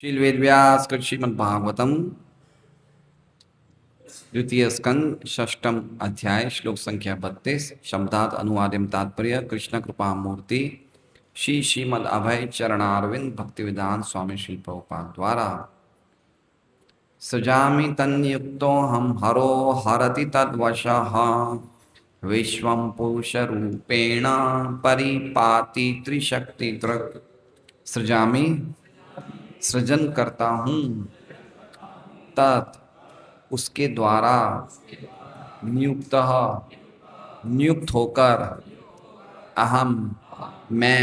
श्रील वेदव्यास कृत श्रीमद्भागवतम द्वितीय स्कंद षष्ठम अध्याय श्लोक संख्या 32 शब्दात अनुवादम तात्पर्य कृष्ण कृपा मूर्ति श्री श्रीमद अभय चरणारविंद भक्तिवेदांत स्वामी श्री प्रभुपाद द्वारा सजामि तन्युक्तो हम हरो हरति तद्वशः विश्वं पुरुषरूपेण परिपाति त्रिशक्ति दृक् सृजामि सृजन करता हूँ तत् उसके द्वारा नियुक्त नियुक्त होकर अहम मैं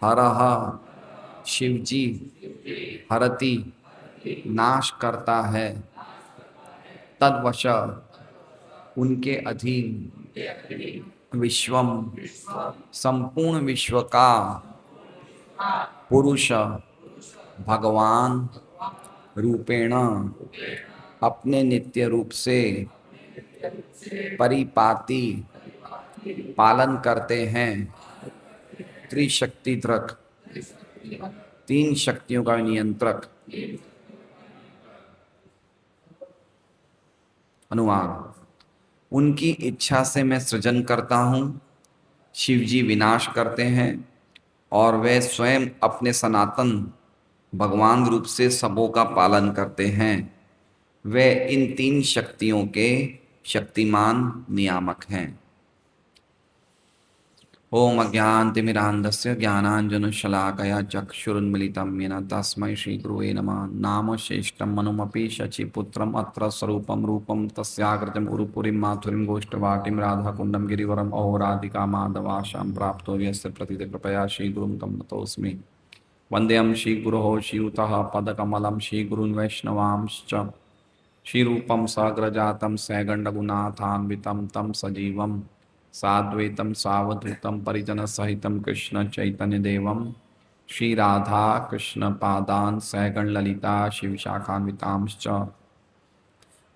हरह शिवजी हरति नाश करता है तद्वश उनके अधीन विश्वम संपूर्ण विश्व का पुरुष भगवान रूपेण अपने नित्य रूप से परिपाति पालन करते हैं त्रिशक्ति दृक् तीन शक्तियों का नियंत्रक। अनुवाद उनकी इच्छा से मैं सृजन करता हूँ, शिवजी विनाश करते हैं और वे स्वयं अपने सनातन भगवान रूप से सबों का पालन करते हैं। वे इन तीन शक्तियों के शक्तिमान नियामक हैं। ओम अज्ञानतिमिरान्धस्य ज्ञानाञ्जनशलाकया चक्षुरुन्मिलितं येन तस्मै श्रीगुरुवे नमः। नाम श्रेष्ठं मनुमपि शचीपुत्रम् अत्र स्वरूपं रूपं तस्याकृतिम् उरुपुरीं माथुरीं गोष्ठवाटीं राधाकुण्डं गिरिवरम् अहोराधिका माधवाशां प्राप्तो यस्य प्रतीते कृपया श्रीगुरुं तं नतोऽस्मि। वन्देऽहं श्रीगुरोः श्रीयुतः पदकमलं श्रीगुरून् वैष्णवांश्च श्रीरूपं साग्रजातं सैगण्डगुणाथान्वितं तं सजीवं साद्वैतं सावधूतं परिजनसहितं कृष्ण चैतन्यदेवं श्री राधा कृष्ण पादान् सैगण ललिता शिवशाखान्वितांश्च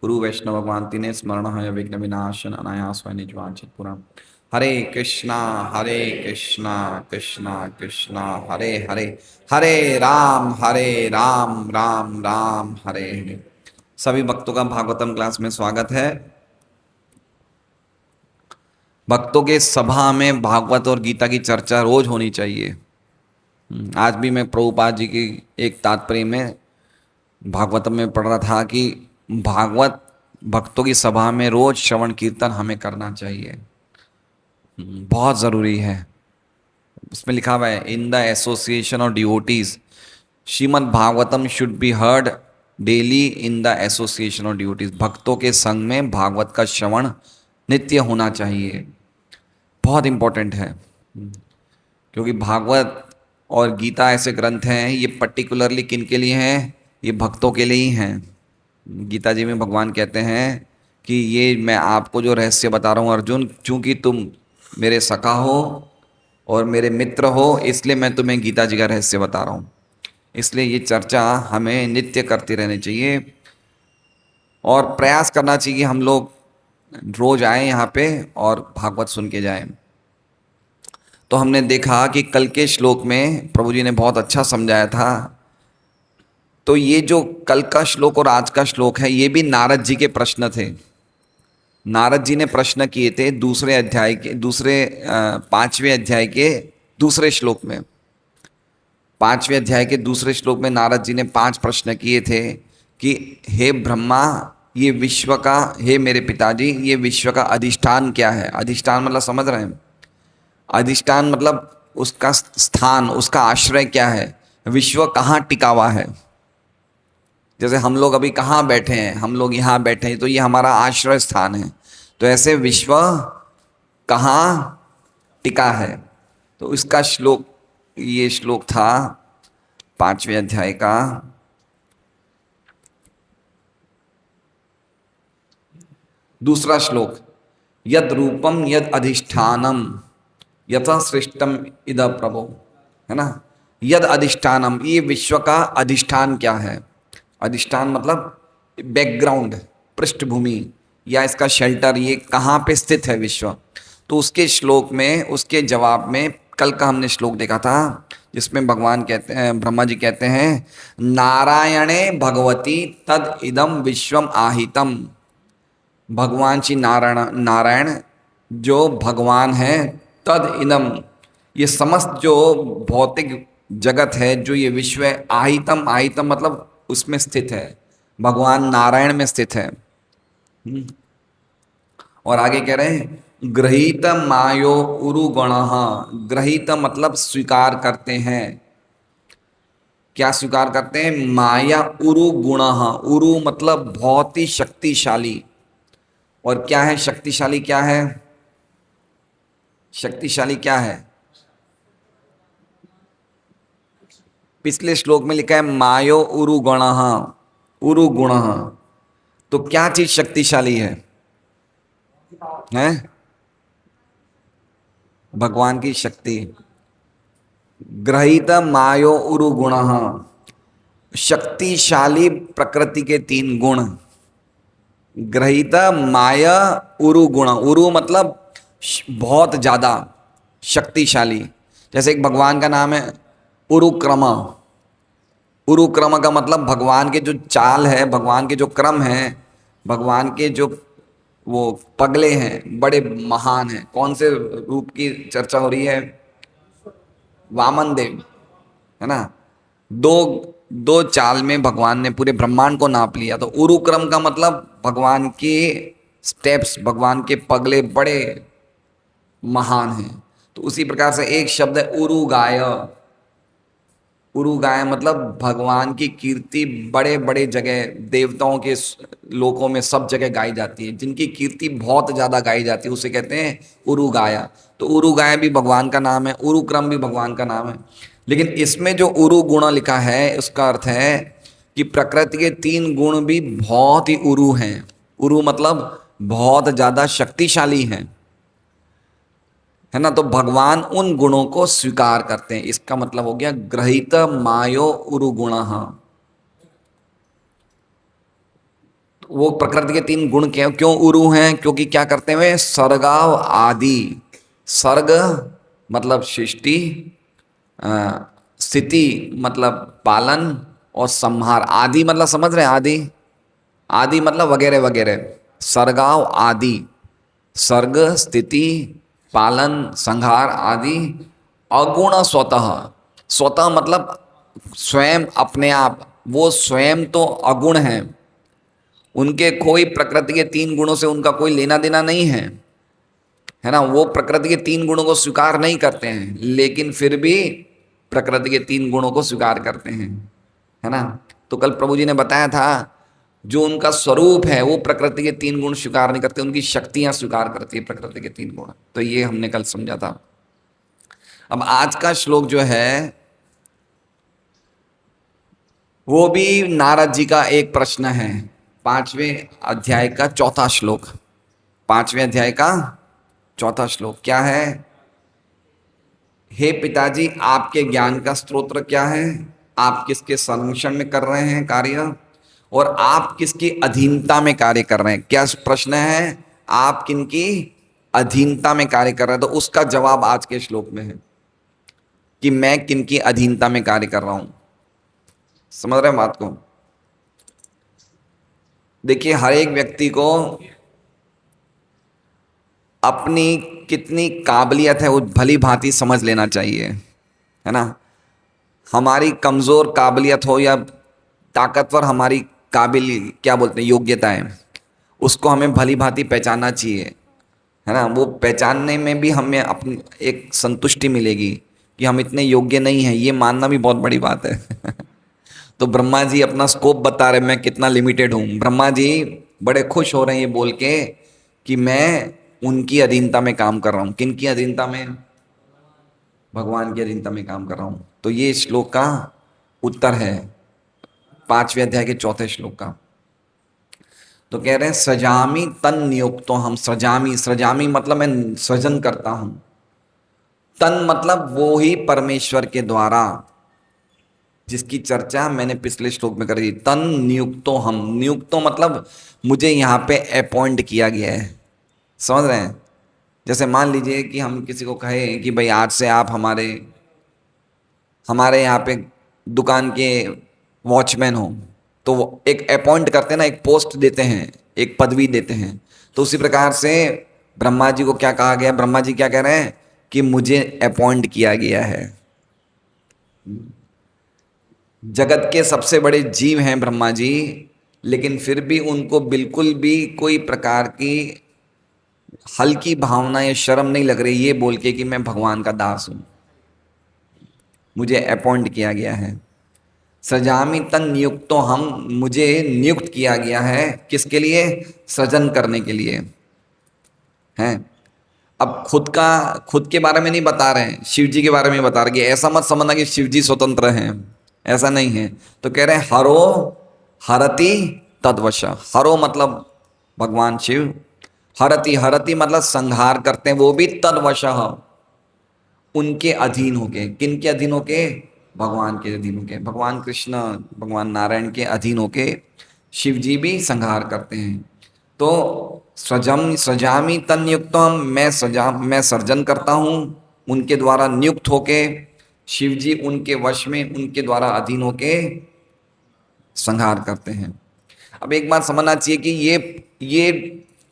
गुरु वैष्णव भगवान तीने स्मरण है विघ्न विनाशन अनायास वै निजवांछित पुराण। हरे कृष्णा कृष्णा कृष्णा हरे हरे हरे राम राम राम हरे हरे। सभी भक्तों का भागवतम क्लास में स्वागत है। भक्तों के सभा में भागवत और गीता की चर्चा रोज होनी चाहिए। आज भी मैं प्रभुपाद जी की एक तात्पर्य में भागवतम में पढ़ रहा था कि भागवत भक्तों की सभा में रोज श्रवण कीर्तन हमें करना चाहिए, बहुत ज़रूरी है। उसमें लिखा हुआ है in the association of devotees Shrimad Bhagavatam should be heard daily in the association of devotees. भक्तों के संग में भागवत का श्रवण नित्य होना चाहिए, बहुत इम्पोर्टेंट है। क्योंकि भागवत और गीता ऐसे ग्रंथ हैं, ये पर्टिकुलरली किन के लिए हैं? ये भक्तों के लिए ही हैं। गीता जी में भगवान कहते हैं कि ये मैं आपको जो रहस्य बता रहा हूँ अर्जुन, चूंकि तुम मेरे सखा हो और मेरे मित्र हो, इसलिए मैं तुम्हें गीता जी का रहस्य बता रहा हूँ। इसलिए ये चर्चा हमें नित्य करती रहनी चाहिए और प्रयास करना चाहिए कि हम लोग रोज आए यहाँ पे और भागवत सुन के जाएं। तो हमने देखा कि कल के श्लोक में प्रभु जी ने बहुत अच्छा समझाया था। तो ये जो कल का श्लोक और आज का श्लोक है, ये भी नारद जी के प्रश्न थे। नारद जी ने प्रश्न किए थे दूसरे अध्याय के पांचवें अध्याय के दूसरे श्लोक में। पांचवें अध्याय के दूसरे श्लोक में नारद जी ने 5 प्रश्न किए थे कि हे ब्रह्मा, ये विश्व का, हे मेरे पिताजी, ये विश्व का अधिष्ठान क्या है? अधिष्ठान मतलब समझ रहे हैं? अधिष्ठान मतलब उसका स्थान, उसका आश्रय क्या है? विश्व कहाँ टिका हुआ है? जैसे हम लोग अभी कहाँ बैठे हैं, हम लोग यहाँ बैठे हैं, तो ये हमारा आश्रय स्थान है। तो ऐसे विश्व कहाँ टिका है? तो इसका श्लोक, ये श्लोक था 5वें अध्याय का। दूसरा श्लोक, यद रूपम यद अधिष्ठानम यथा सृष्टम इद प्रभो, है ना? यद अधिष्ठानम, ये विश्व का अधिष्ठान क्या है? अधिष्ठान मतलब बैकग्राउंड, पृष्ठभूमि या इसका शेल्टर, ये कहाँ पे स्थित है विश्व। तो उसके श्लोक में, उसके जवाब में कल का हमने श्लोक देखा था, जिसमें भगवान कहते हैं, ब्रह्मा जी कहते हैं, नारायणे भगवती तद इदम विश्वम आहितम। भगवान श्री नारायण जो भगवान है, तद इदम, ये समस्त जो भौतिक जगत है, जो ये विश्व है, आहितम, आहितम मतलब उसमें स्थित है, भगवान नारायण में स्थित है। और आगे कह रहे हैं, गृहीत मायो उरु गण। गृहीत मतलब स्वीकार करते हैं। क्या स्वीकार करते हैं? माया उरु गुण। उरु मतलब बहुत ही शक्तिशाली। और क्या है शक्तिशाली? क्या है शक्तिशाली? क्या है? पिछले श्लोक में लिखा है मायो उरु गण, उरु गुण। तो क्या चीज शक्तिशाली है? हैं? भगवान की शक्ति। ग्रहीत मायो उरु गुण, शक्तिशाली प्रकृति के 3 गुण। ग्रहीत माया उरु गुण। उरु मतलब बहुत ज्यादा शक्तिशाली। जैसे एक भगवान का नाम है उरुक्रमा। उरुक्रम का मतलब भगवान के जो चाल है, भगवान के जो क्रम है, भगवान के जो वो पगले हैं, बड़े महान हैं। कौन से रूप की चर्चा हो रही है? वामन देव, है ना। दो दो चाल में भगवान ने पूरे ब्रह्मांड को नाप लिया। तो उरुक्रम का मतलब भगवान के स्टेप्स, भगवान के पगले बड़े महान हैं। तो उसी प्रकार से एक शब्द है उरुगाय। उरुगाय मतलब भगवान की कीर्ति बड़े बड़े जगह, देवताओं के लोकों में सब जगह गाई जाती है। जिनकी कीर्ति बहुत ज़्यादा गाई जाती है उसे कहते हैं उरुगाया। तो उरुगाय भी भगवान का नाम है, उरुक्रम भी भगवान का नाम है। लेकिन इसमें जो उरु गुण लिखा है, उसका अर्थ है कि प्रकृति के 3 गुण भी बहुत ही उरु हैं। उरु मतलब बहुत ज़्यादा शक्तिशाली हैं, है ना। तो भगवान उन गुणों को स्वीकार करते हैं। इसका मतलब हो गया ग्रहीत मायो उरु गुण। वो प्रकृति के 3 गुण क्यों उरु हैं? क्योंकि क्या करते हुए? सर्गाव आदि। सर्ग मतलब सृष्टि, स्थिति मतलब पालन, और संहार। आदि मतलब समझ रहे हैं? आदि, आदि मतलब वगैरह वगैरह। सर्गाव आदि, सर्ग, स्थिति, पालन, संहार आदि। अगुण स्वतः। स्वतः मतलब स्वयं, अपने आप। वो स्वयं तो अगुण हैं, उनके कोई प्रकृति के 3 गुणों से उनका कोई लेना देना नहीं है, है ना। वो प्रकृति के 3 गुणों को स्वीकार नहीं करते हैं, लेकिन फिर भी प्रकृति के 3 गुणों को स्वीकार करते हैं, है ना। तो कल प्रभु जी ने बताया था, जो उनका स्वरूप है वो प्रकृति के 3 गुण स्वीकार नहीं करते, उनकी शक्तियां स्वीकार करती है प्रकृति के 3 गुण। तो ये हमने कल समझा था। अब आज का श्लोक जो है वो भी नारद जी का एक प्रश्न है। 5वें अध्याय का 4था श्लोक। 5वें अध्याय का 4था श्लोक क्या है? हे पिताजी, आपके ज्ञान का स्रोत्र क्या है? आप किसके संरक्षण में कर रहे हैं कार्य, और आप किसकी अधीनता में कार्य कर रहे हैं? क्या प्रश्न है? आप किनकी अधीनता में कार्य कर रहे हैं? तो उसका जवाब आज के श्लोक में है कि मैं किनकी अधीनता में कार्य कर रहा हूं। समझ रहे हैं बात को? देखिए, हर एक व्यक्ति को अपनी कितनी काबिलियत है वो भली भांति समझ लेना चाहिए, है ना। हमारी कमज़ोर काबिलियत हो या ताकतवर हमारी क्या बोलते हैं, योग्यता है, उसको हमें भली भांति पहचानना चाहिए, है ना। वो पहचानने में भी हमें अपनी एक संतुष्टि मिलेगी कि हम इतने योग्य नहीं हैं, ये मानना भी बहुत बड़ी बात है। तो ब्रह्मा जी अपना स्कोप बता रहे, मैं कितना लिमिटेड हूँ। ब्रह्मा जी बड़े खुश हो रहे हैं ये बोल के कि मैं उनकी अधीनता में काम कर रहा हूँ। किन की अधीनता में? भगवान की अधीनता में काम कर रहा हूँ। तो ये श्लोक का उत्तर है, 5वें अध्याय के 4थे श्लोक का। तो कह रहे हैं सजामी तन नियुक्तो हम। सजामी, सजामी मतलब मैं सृजन करता हूँ। तन मतलब वो ही परमेश्वर के द्वारा, जिसकी चर्चा मैंने पिछले श्लोक में करी। तन नियुक्तो हम। नियुक्तो मतलब मुझे यहाँ पे अपॉइंट किया गया है। समझ रहे हैं? जैसे मान लीजिए कि हम किसी को कहें कि भाई आज से आप हमारे यहाँ पे दुकान के वॉचमैन हो, तो वो एक अपॉइंट करते हैं ना, एक पोस्ट देते हैं, एक पदवी देते हैं। तो उसी प्रकार से ब्रह्मा जी को क्या कहा गया, ब्रह्मा जी क्या कह रहे हैं कि मुझे अपॉइंट किया गया है। जगत के सबसे बड़े जीव हैं ब्रह्मा जी, लेकिन फिर भी उनको बिल्कुल भी कोई प्रकार की हल्की भावना या शर्म नहीं लग रही ये बोल के कि मैं भगवान का दास हूं, मुझे अपॉइंट किया गया है। सजामी तन नियुक्तो हम, मुझे नियुक्त किया गया है किसके लिए, सृजन करने के लिए हैं। अब खुद के बारे में नहीं बता रहे हैं, शिव जी के बारे में बता रहे हैं। ऐसा मत समझना कि शिव जी स्वतंत्र हैं, ऐसा नहीं है। तो कह रहे हैं हरो हरति तद्वश। हरो मतलब भगवान शिव, हरति हरति मतलब संहार करते हैं, वो भी तद्वश, उनके अधीन होके। किन के अधीन होके, भगवान के अधीन होके, भगवान कृष्ण भगवान नारायण के अधीन होके शिव जी भी संहार करते हैं। तो सजामी तन नियुक्तम, मैं सर्जन करता हूँ उनके द्वारा नियुक्त होके। शिव जी उनके वश में, उनके द्वारा अधीन होके संहार करते हैं। अब एक बात समझना चाहिए कि ये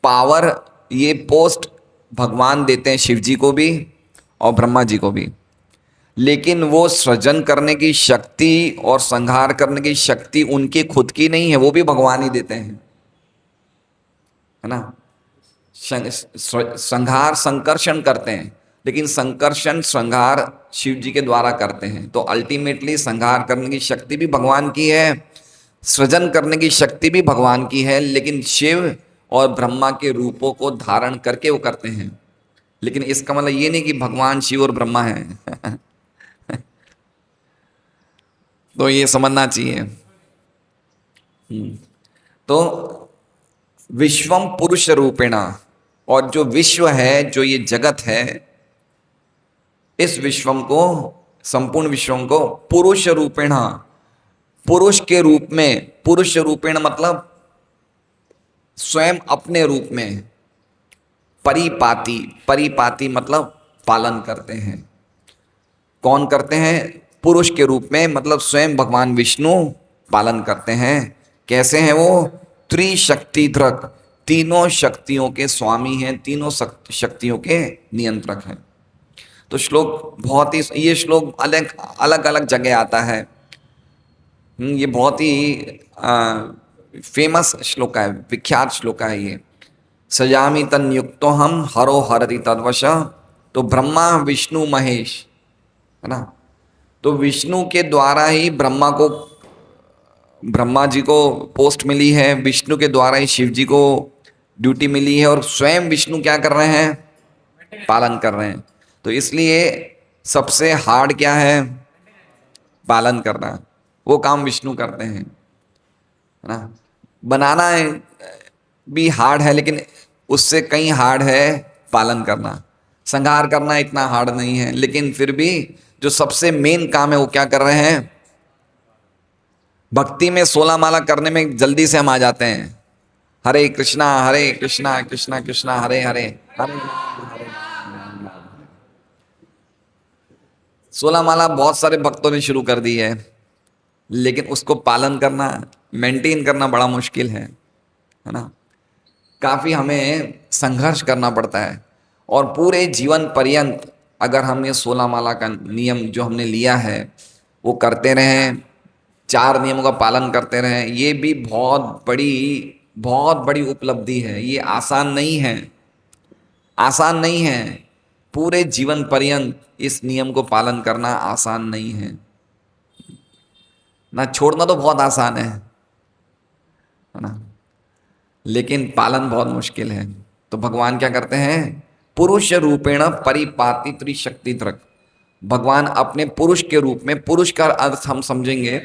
पावर, ये पोस्ट भगवान देते हैं शिव जी को भी और ब्रह्मा जी को भी, लेकिन वो सृजन करने की शक्ति और संहार करने की शक्ति उनकी खुद की नहीं है, वो भी भगवान ही देते हैं, है ना। संहार संकर्षण करते हैं, लेकिन संकर्षण संहार शिव जी के द्वारा करते हैं। तो अल्टीमेटली संहार करने की शक्ति भी भगवान की है, सृजन करने की शक्ति भी भगवान की है, लेकिन शिव और ब्रह्मा के रूपों को धारण करके वो करते हैं। लेकिन इसका मतलब ये नहीं कि भगवान शिव और ब्रह्मा है तो ये समझना चाहिए। तो विश्वम पुरुष रूपेणा, और जो विश्व है, जो ये जगत है, इस विश्वम को, संपूर्ण विश्वम को पुरुष रूपेणा, पुरुष के रूप में, पुरुष रूपेण मतलब स्वयं अपने रूप में, परिपाती, परिपाती मतलब पालन करते हैं। कौन करते हैं, पुरुष के रूप में, मतलब स्वयं भगवान विष्णु पालन करते हैं। कैसे हैं वो, त्रिशक्तिधृक, तीनों शक्तियों के स्वामी हैं, तीनों शक्तियों के नियंत्रक हैं। तो श्लोक बहुत ही, ये श्लोक अलग अलग अलग जगह आता है। ये बहुत ही फेमस श्लोक है, विख्यात श्लोक है ये। सजामी तन युक्तो हम हरो हरति तद्वश। तो ब्रह्मा विष्णु महेश, है ना। तो विष्णु के द्वारा ही ब्रह्मा को, ब्रह्मा जी को पोस्ट मिली है, विष्णु के द्वारा ही शिव जी को ड्यूटी मिली है, और स्वयं विष्णु क्या कर रहे हैं, पालन कर रहे हैं। तो इसलिए सबसे हार्ड क्या है, पालन करना। वो काम विष्णु करते हैं, है ना। बनाना है भी हार्ड है, लेकिन उससे कहीं हार्ड है पालन करना। संहार करना इतना हार्ड नहीं है, लेकिन फिर भी जो सबसे मेन काम है वो क्या कर रहे हैं। भक्ति में 16 माला करने में जल्दी से हम आ जाते हैं, हरे कृष्णा कृष्णा कृष्णा हरे हरे, हरे राम, हरे राम। 16 माला बहुत सारे भक्तों ने शुरू कर दी है, लेकिन उसको पालन करना, मेंटेन करना बड़ा मुश्किल है ना। काफी हमें संघर्ष करना पड़ता है। और पूरे जीवन पर्यंत अगर हम ये 16 माला का नियम जो हमने लिया है वो करते रहें, 4 नियमों का पालन करते रहें, ये भी बहुत बड़ी उपलब्धि है। ये आसान नहीं है, आसान नहीं है। पूरे जीवन पर्यंत इस नियम को पालन करना आसान नहीं है ना। छोड़ना तो बहुत आसान है ना, लेकिन पालन बहुत मुश्किल है। तो भगवान क्या करते हैं, पुरुष रूपेण परिपाति त्रिशक्ति धृक। भगवान अपने पुरुष के रूप में, पुरुष का अर्थ हम समझेंगे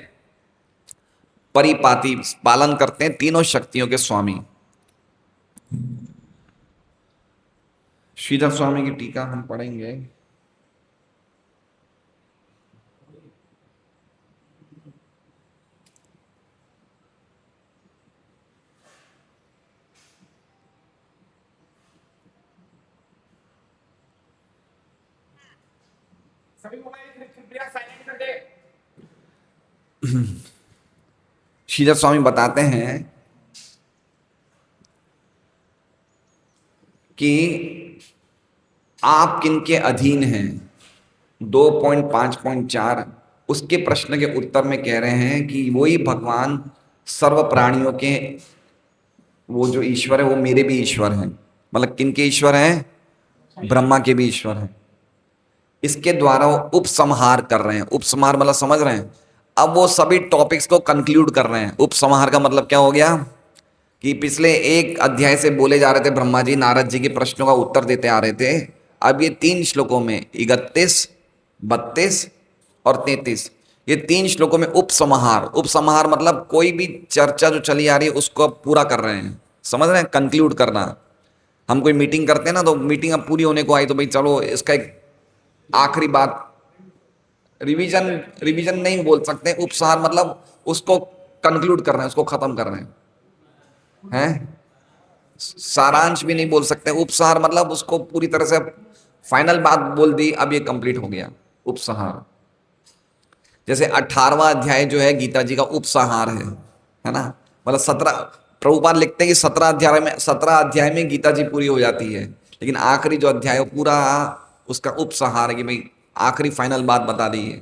परिपाति, पालन करते हैं तीनों शक्तियों के स्वामी। श्रीधर स्वामी की टीका हम पढ़ेंगे। सभी मोबाइल कृपया साइलेंट कर दे। श्रीधर स्वामी बताते हैं कि आप किनके अधीन हैं, 2.5.4 उसके प्रश्न के उत्तर में कह रहे हैं कि वही भगवान सर्व प्राणियों के, वो जो ईश्वर है वो मेरे भी ईश्वर हैं। मतलब किनके ईश्वर हैं? ब्रह्मा के भी ईश्वर हैं। इसके द्वारा वो उपसंहार कर रहे हैं। उपसंहार मतलब समझ रहे हैं? अब वो सभी टॉपिक्स को कंक्लूड कर रहे हैं। उपसंहार का मतलब क्या हो गया कि पिछले एक अध्याय से बोले जा रहे थे, ब्रह्मा जी नारद जी के प्रश्नों का उत्तर देते आ रहे थे। अब ये 3 श्लोकों में 31, 32 और 33, ये 3 श्लोकों में उपसंहार। उपसंहार मतलब कोई भी चर्चा जो चली आ रही है उसको अब पूरा कर रहे हैं। समझ रहे हैं? कंक्लूड करना। हम कोई मीटिंग करते हैं ना, तो मीटिंग अब पूरी होने को आई तो भाई चलो इसका एक आखिरी बात, रिवीजन रिवीजन नहीं बोल सकते। उपसंहार मतलब उसको कंक्लूड कर रहे हैं, उसको खत्म कर रहे हैं। सारांश भी नहीं बोल सकते। उपसंहार मतलब उसको पूरी तरह से फाइनल बात बोल दी, अब ये कंप्लीट हो गया उपसंहार। जैसे 18वां अध्याय जो है गीता जी का उपसंहार है ना। मतलब 17, प्रभुपाद लिखते हैं कि 17 अध्याय में गीता जी पूरी हो जाती है, लेकिन आखिरी जो अध्याय है पूरा उसका उपसंहार है कि भाई आखिरी फाइनल बात बता दी है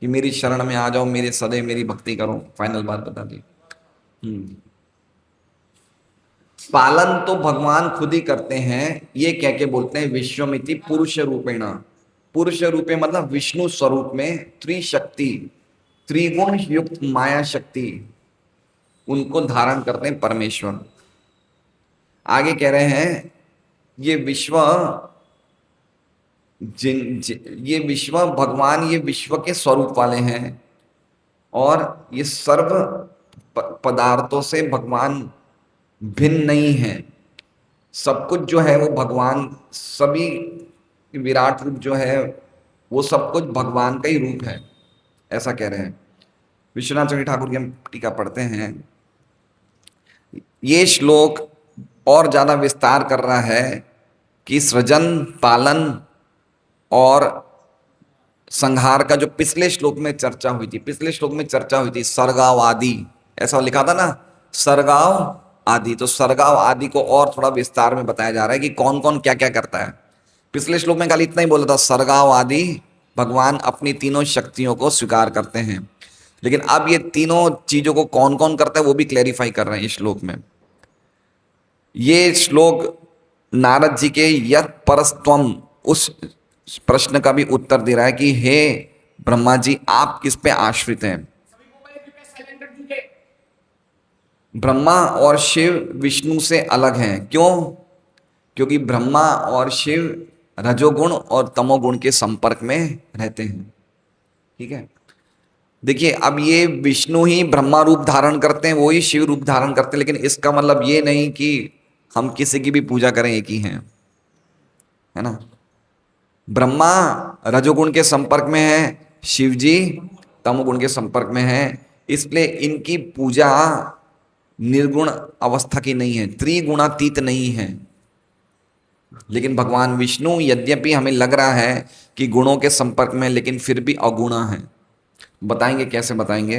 कि मेरी शरण में आ जाओ, मेरे सदैव मेरी भक्ति करो। फाइनल बात बता दी। पालन तो भगवान खुद ही करते हैं, ये कह के बोलते हैं विश्वमिति पुरुष रूपेण। पुरुष रूपे मतलब विष्णु स्वरूप में त्रिशक्ति, त्रिगुण युक्त माया शक्ति, उनको धारण करते हैं परमेश्वर। आगे कह रहे हैं ये विश्व ये विश्व भगवान, ये विश्व के स्वरूप वाले हैं और ये सर्व पदार्थों से भगवान भिन्न नहीं है। सब कुछ जो है वो भगवान, सभी विराट रूप जो है वो सब कुछ भगवान का ही रूप है, ऐसा कह रहे हैं। विश्वनाथ चंद्र ठाकुर की हम टीका पढ़ते हैं। ये श्लोक और ज्यादा विस्तार कर रहा है कि सृजन, पालन और संहार का जो पिछले श्लोक में चर्चा हुई थी, पिछले श्लोक में चर्चा हुई थी सर्गाव आदि, ऐसा लिखा था ना, सर्गाव आदि। तो सर्गाव आदि को और थोड़ा विस्तार में बताया जा रहा है कि कौन कौन क्या क्या करता है। पिछले श्लोक में खाली इतना ही बोला था, सर्गाव आदि भगवान अपनी तीनों शक्तियों को स्वीकार करते हैं। लेकिन अब ये तीनों चीजों को कौन कौन करता है वो भी क्लैरिफाई कर रहे हैं इस श्लोक में। ये श्लोक नारद जी के यत् परस्त्वम उस प्रश्न का भी उत्तर दे रहा है कि हे ब्रह्मा जी, आप किस पे आश्रित हैं। ब्रह्मा और शिव विष्णु से अलग हैं। क्यों? क्योंकि ब्रह्मा और शिव रजोगुण और तमोगुण के संपर्क में रहते हैं। ठीक है, देखिए अब ये विष्णु ही ब्रह्मा रूप धारण करते हैं, वो ही शिव रूप धारण करते हैं, लेकिन इसका मतलब ये नहीं कि हम किसी की भी पूजा करें एक ही हैं, है ना। ब्रह्मा रजोगुण के संपर्क में है, शिव जी तमोगुण के संपर्क में है, इसलिए इनकी पूजा निर्गुण अवस्था की नहीं है, त्रिगुणातीत नहीं है। लेकिन भगवान विष्णु यद्यपि हमें लग रहा है कि गुणों के संपर्क में, लेकिन फिर भी अगुणा है। बताएंगे कैसे बताएंगे।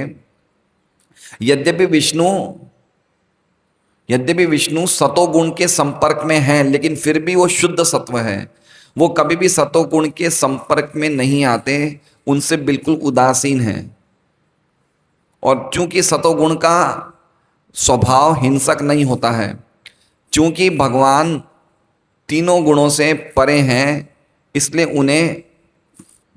यद्यपि विष्णु सतोगुण के संपर्क में है, लेकिन फिर भी वो शुद्ध सत्व है। वो कभी भी सतोगुण के संपर्क में नहीं आते, उनसे बिल्कुल उदासीन है। और चूंकि सतोगुण का स्वभाव हिंसक नहीं होता है, चूंकि भगवान तीनों गुणों से परे हैं, इसलिए उन्हें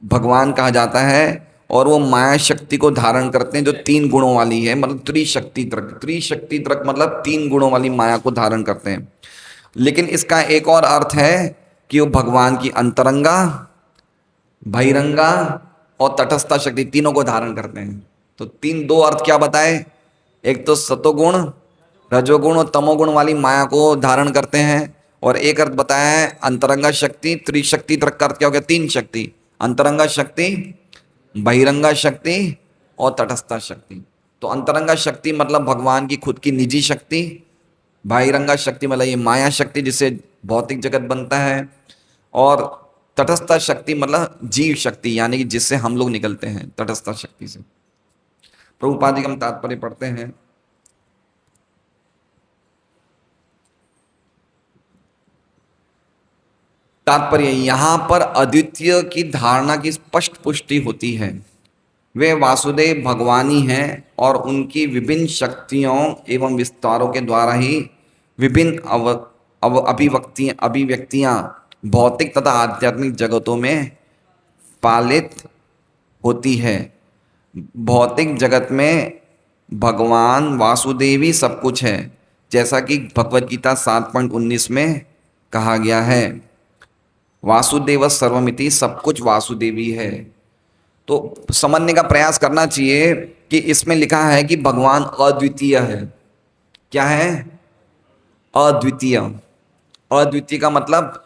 भगवान कहा जाता है। और वो माया शक्ति को धारण करते हैं जो 3 गुणों वाली है, मतलब त्रिशक्ति मतलब 3 गुणों वाली माया को धारण करते हैं। लेकिन इसका एक और अर्थ है कि वो भगवान की अंतरंगा, बहिरंगा और तटस्था शक्ति तीनों को धारण करते हैं। तो 2 अर्थ क्या बताए, एक तो सतोगुण, रजोगुण और तमोगुण वाली माया को धारण करते हैं, और एक अर्थ बताया है अंतरंगा शक्ति। त्रिशक्ति का अर्थ क्या हो गया, 3 शक्ति, अंतरंगा शक्ति, बहिरंगा शक्ति और तटस्था शक्ति। तो अंतरंगा शक्ति मतलब भगवान की खुद की निजी शक्ति, बहिरंगा शक्ति मतलब ये माया शक्ति जिससे भौतिक जगत बनता है, और तटस्था शक्ति मतलब जीव शक्ति, यानी कि जिससे हम लोग निकलते हैं तटस्था शक्ति से। प्रभुपाद जी का हम तात्पर्य पढ़ते हैं। तात्पर्य यहां पर अद्वितीय की धारणा की स्पष्ट पुष्टि होती है। वे वासुदेव भगवान ही हैं और उनकी विभिन्न शक्तियों एवं विस्तारों के द्वारा ही विभिन्न अभिव्यक्तियां भौतिक तथा आध्यात्मिक जगतों में पालित होती है। भौतिक जगत में भगवान वासुदेव ही सब कुछ है, जैसा कि भगवद गीता 7.19 में कहा गया है, वासुदेव सर्वमिति, सब कुछ वासुदेवी है। तो समझने का प्रयास करना चाहिए कि इसमें लिखा है कि भगवान अद्वितीय है। क्या है? अद्वितीय। अद्वितीय का मतलब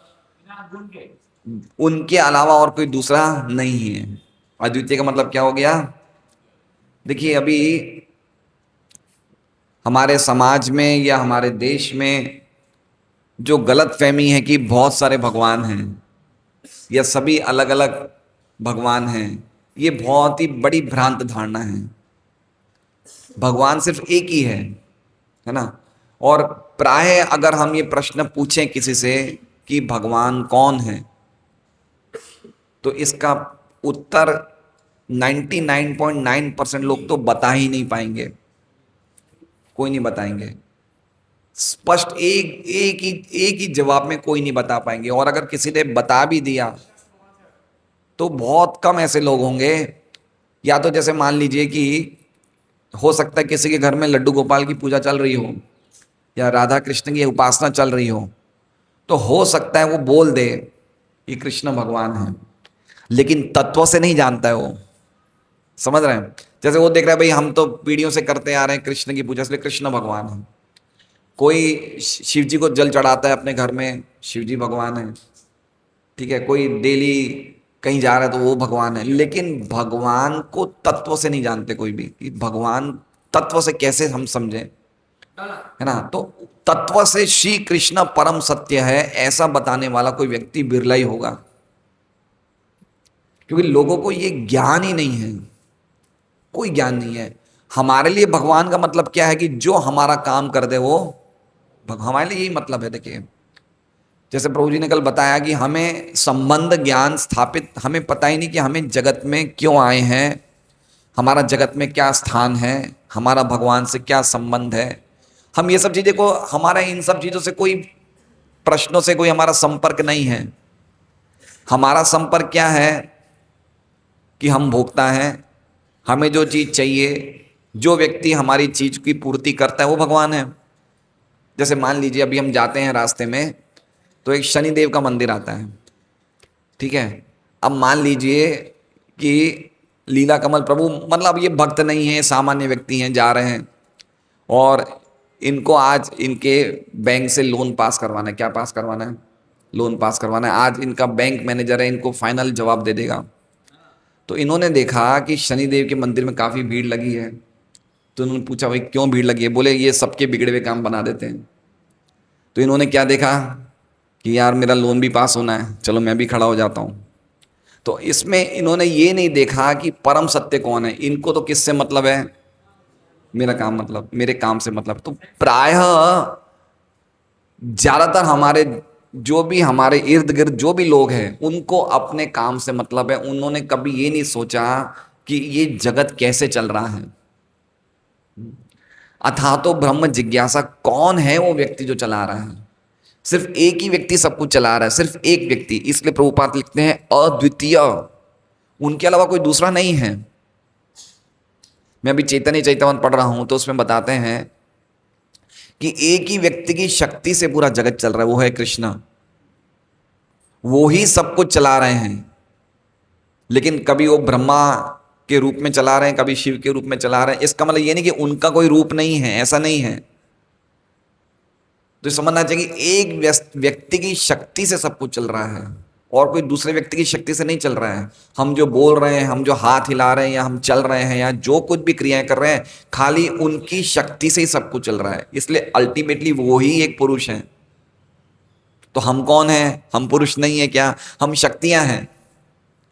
उनके अलावा और कोई दूसरा नहीं है। अद्वितीय का मतलब क्या हो गया? देखिए, अभी हमारे समाज में या हमारे देश में जो गलत फहमी है कि बहुत सारे भगवान हैं या सभी अलग अलग भगवान हैं, ये बहुत ही बड़ी भ्रांत धारणा है। भगवान सिर्फ एक ही है ना। और प्राय अगर हम ये प्रश्न पूछें किसी से कि भगवान कौन है, तो इसका उत्तर 99.9% लोग तो बता ही नहीं पाएंगे। कोई नहीं बताएंगे। स्पष्ट एक ही जवाब में कोई नहीं बता पाएंगे। और अगर किसी ने बता भी दिया तो बहुत कम ऐसे लोग होंगे। या तो जैसे मान लीजिए कि हो सकता है किसी के घर में लड्डू गोपाल की पूजा चल रही हो या राधा कृष्ण की उपासना चल रही हो हो सकता है वो बोल दे कि कृष्ण भगवान है, लेकिन तत्व से नहीं जानता है वो। समझ रहे हैं? जैसे वो देख रहा है भाई हम तो पीढ़ियों से करते आ रहे हैं कृष्ण की पूजा, इसलिए कृष्ण भगवान है। कोई शिव जी को जल चढ़ाता है अपने घर में, शिव जी भगवान है। ठीक है, कोई डेली कहीं जा रहा है तो वो भगवान है। लेकिन भगवान को तत्व से नहीं जानते कोई भी कि भगवान तत्व से कैसे हम समझें, है ना। तो तत्व से श्री कृष्ण परम सत्य है ऐसा बताने वाला कोई व्यक्ति बिरला ही होगा, क्योंकि लोगों को ये ज्ञान ही नहीं है। कोई ज्ञान नहीं है। हमारे लिए भगवान का मतलब क्या है कि जो हमारा काम कर दे वो हमारे लिए यही मतलब है। देखिए, जैसे प्रभु जी ने कल बताया कि हमें संबंध ज्ञान स्थापित, हमें पता ही नहीं कि हमें जगत में क्यों आए हैं, हमारा जगत में क्या स्थान है, हमारा भगवान से क्या संबंध है। हम ये सब चीज़ें को, हमारा इन सब चीज़ों से कोई प्रश्नों से कोई हमारा संपर्क नहीं है। हमारा संपर्क क्या है कि हम भोक्ता हैं। हमें जो चीज़ चाहिए, जो व्यक्ति हमारी चीज़ की पूर्ति करता है वो भगवान है। जैसे मान लीजिए अभी हम जाते हैं रास्ते में तो एक शनिदेव का मंदिर आता है। ठीक है, अब मान लीजिए कि लीला कमल प्रभु, मतलब ये भक्त नहीं है, सामान्य व्यक्ति हैं, जा रहे हैं और इनको आज इनके बैंक से लोन पास करवाना है। क्या पास करवाना है? लोन पास करवाना है। आज इनका बैंक मैनेजर है, इनको फाइनल जवाब दे देगा। तो इन्होंने देखा कि शनिदेव के मंदिर में काफ़ी भीड़ लगी है। तो इन्होंने पूछा भाई क्यों भीड़ लगी है? बोले ये सबके बिगड़े हुए काम बना देते हैं। तो इन्होंने क्या देखा कि यार मेरा लोन भी पास होना है, चलो मैं भी खड़ा हो जाता हूँ। तो इसमें इन्होंने ये नहीं देखा कि परम सत्य कौन है। इनको तो किससे मतलब है? मेरा काम, मतलब मेरे काम से मतलब। तो प्रायः ज़्यादातर हमारे जो भी हमारे इर्द गिर्द जो भी लोग हैं उनको अपने काम से मतलब है। उन्होंने कभी ये नहीं सोचा कि ये जगत कैसे चल रहा है। अथा तो ब्रह्म जिज्ञासा, कौन है वो व्यक्ति जो चला रहा है? सिर्फ एक ही व्यक्ति सब कुछ चला रहा है, सिर्फ एक व्यक्ति। इसलिए प्रभुपाद लिखते हैं अद्वितीय, उनके अलावा कोई दूसरा नहीं है। मैं अभी चैतन्य चैतवन पढ़ रहा हूं तो उसमें बताते हैं कि एक ही व्यक्ति की शक्ति से पूरा जगत चल रहा है, वो है कृष्ण। वो ही सब कुछ चला रहे हैं। लेकिन कभी वो ब्रह्मा के रूप में चला रहे हैं, कभी शिव के रूप में चला रहे हैं। इसका मतलब ये नहीं कि उनका कोई रूप नहीं है, ऐसा नहीं है। तो समझना चाहिए कि एक व्यक्ति की शक्ति से सब कुछ चल रहा है और कोई दूसरे व्यक्ति की शक्ति से नहीं चल रहा है। हम जो बोल रहे हैं, हम जो हाथ हिला रहे हैं, या हम चल रहे हैं, या जो कुछ भी क्रियाएं कर रहे हैं, खाली उनकी शक्ति से ही सब कुछ चल रहा है। इसलिए अल्टीमेटली वो ही एक पुरुष है। तो हम कौन हैं? हम पुरुष नहीं है क्या? हम शक्तियां हैं।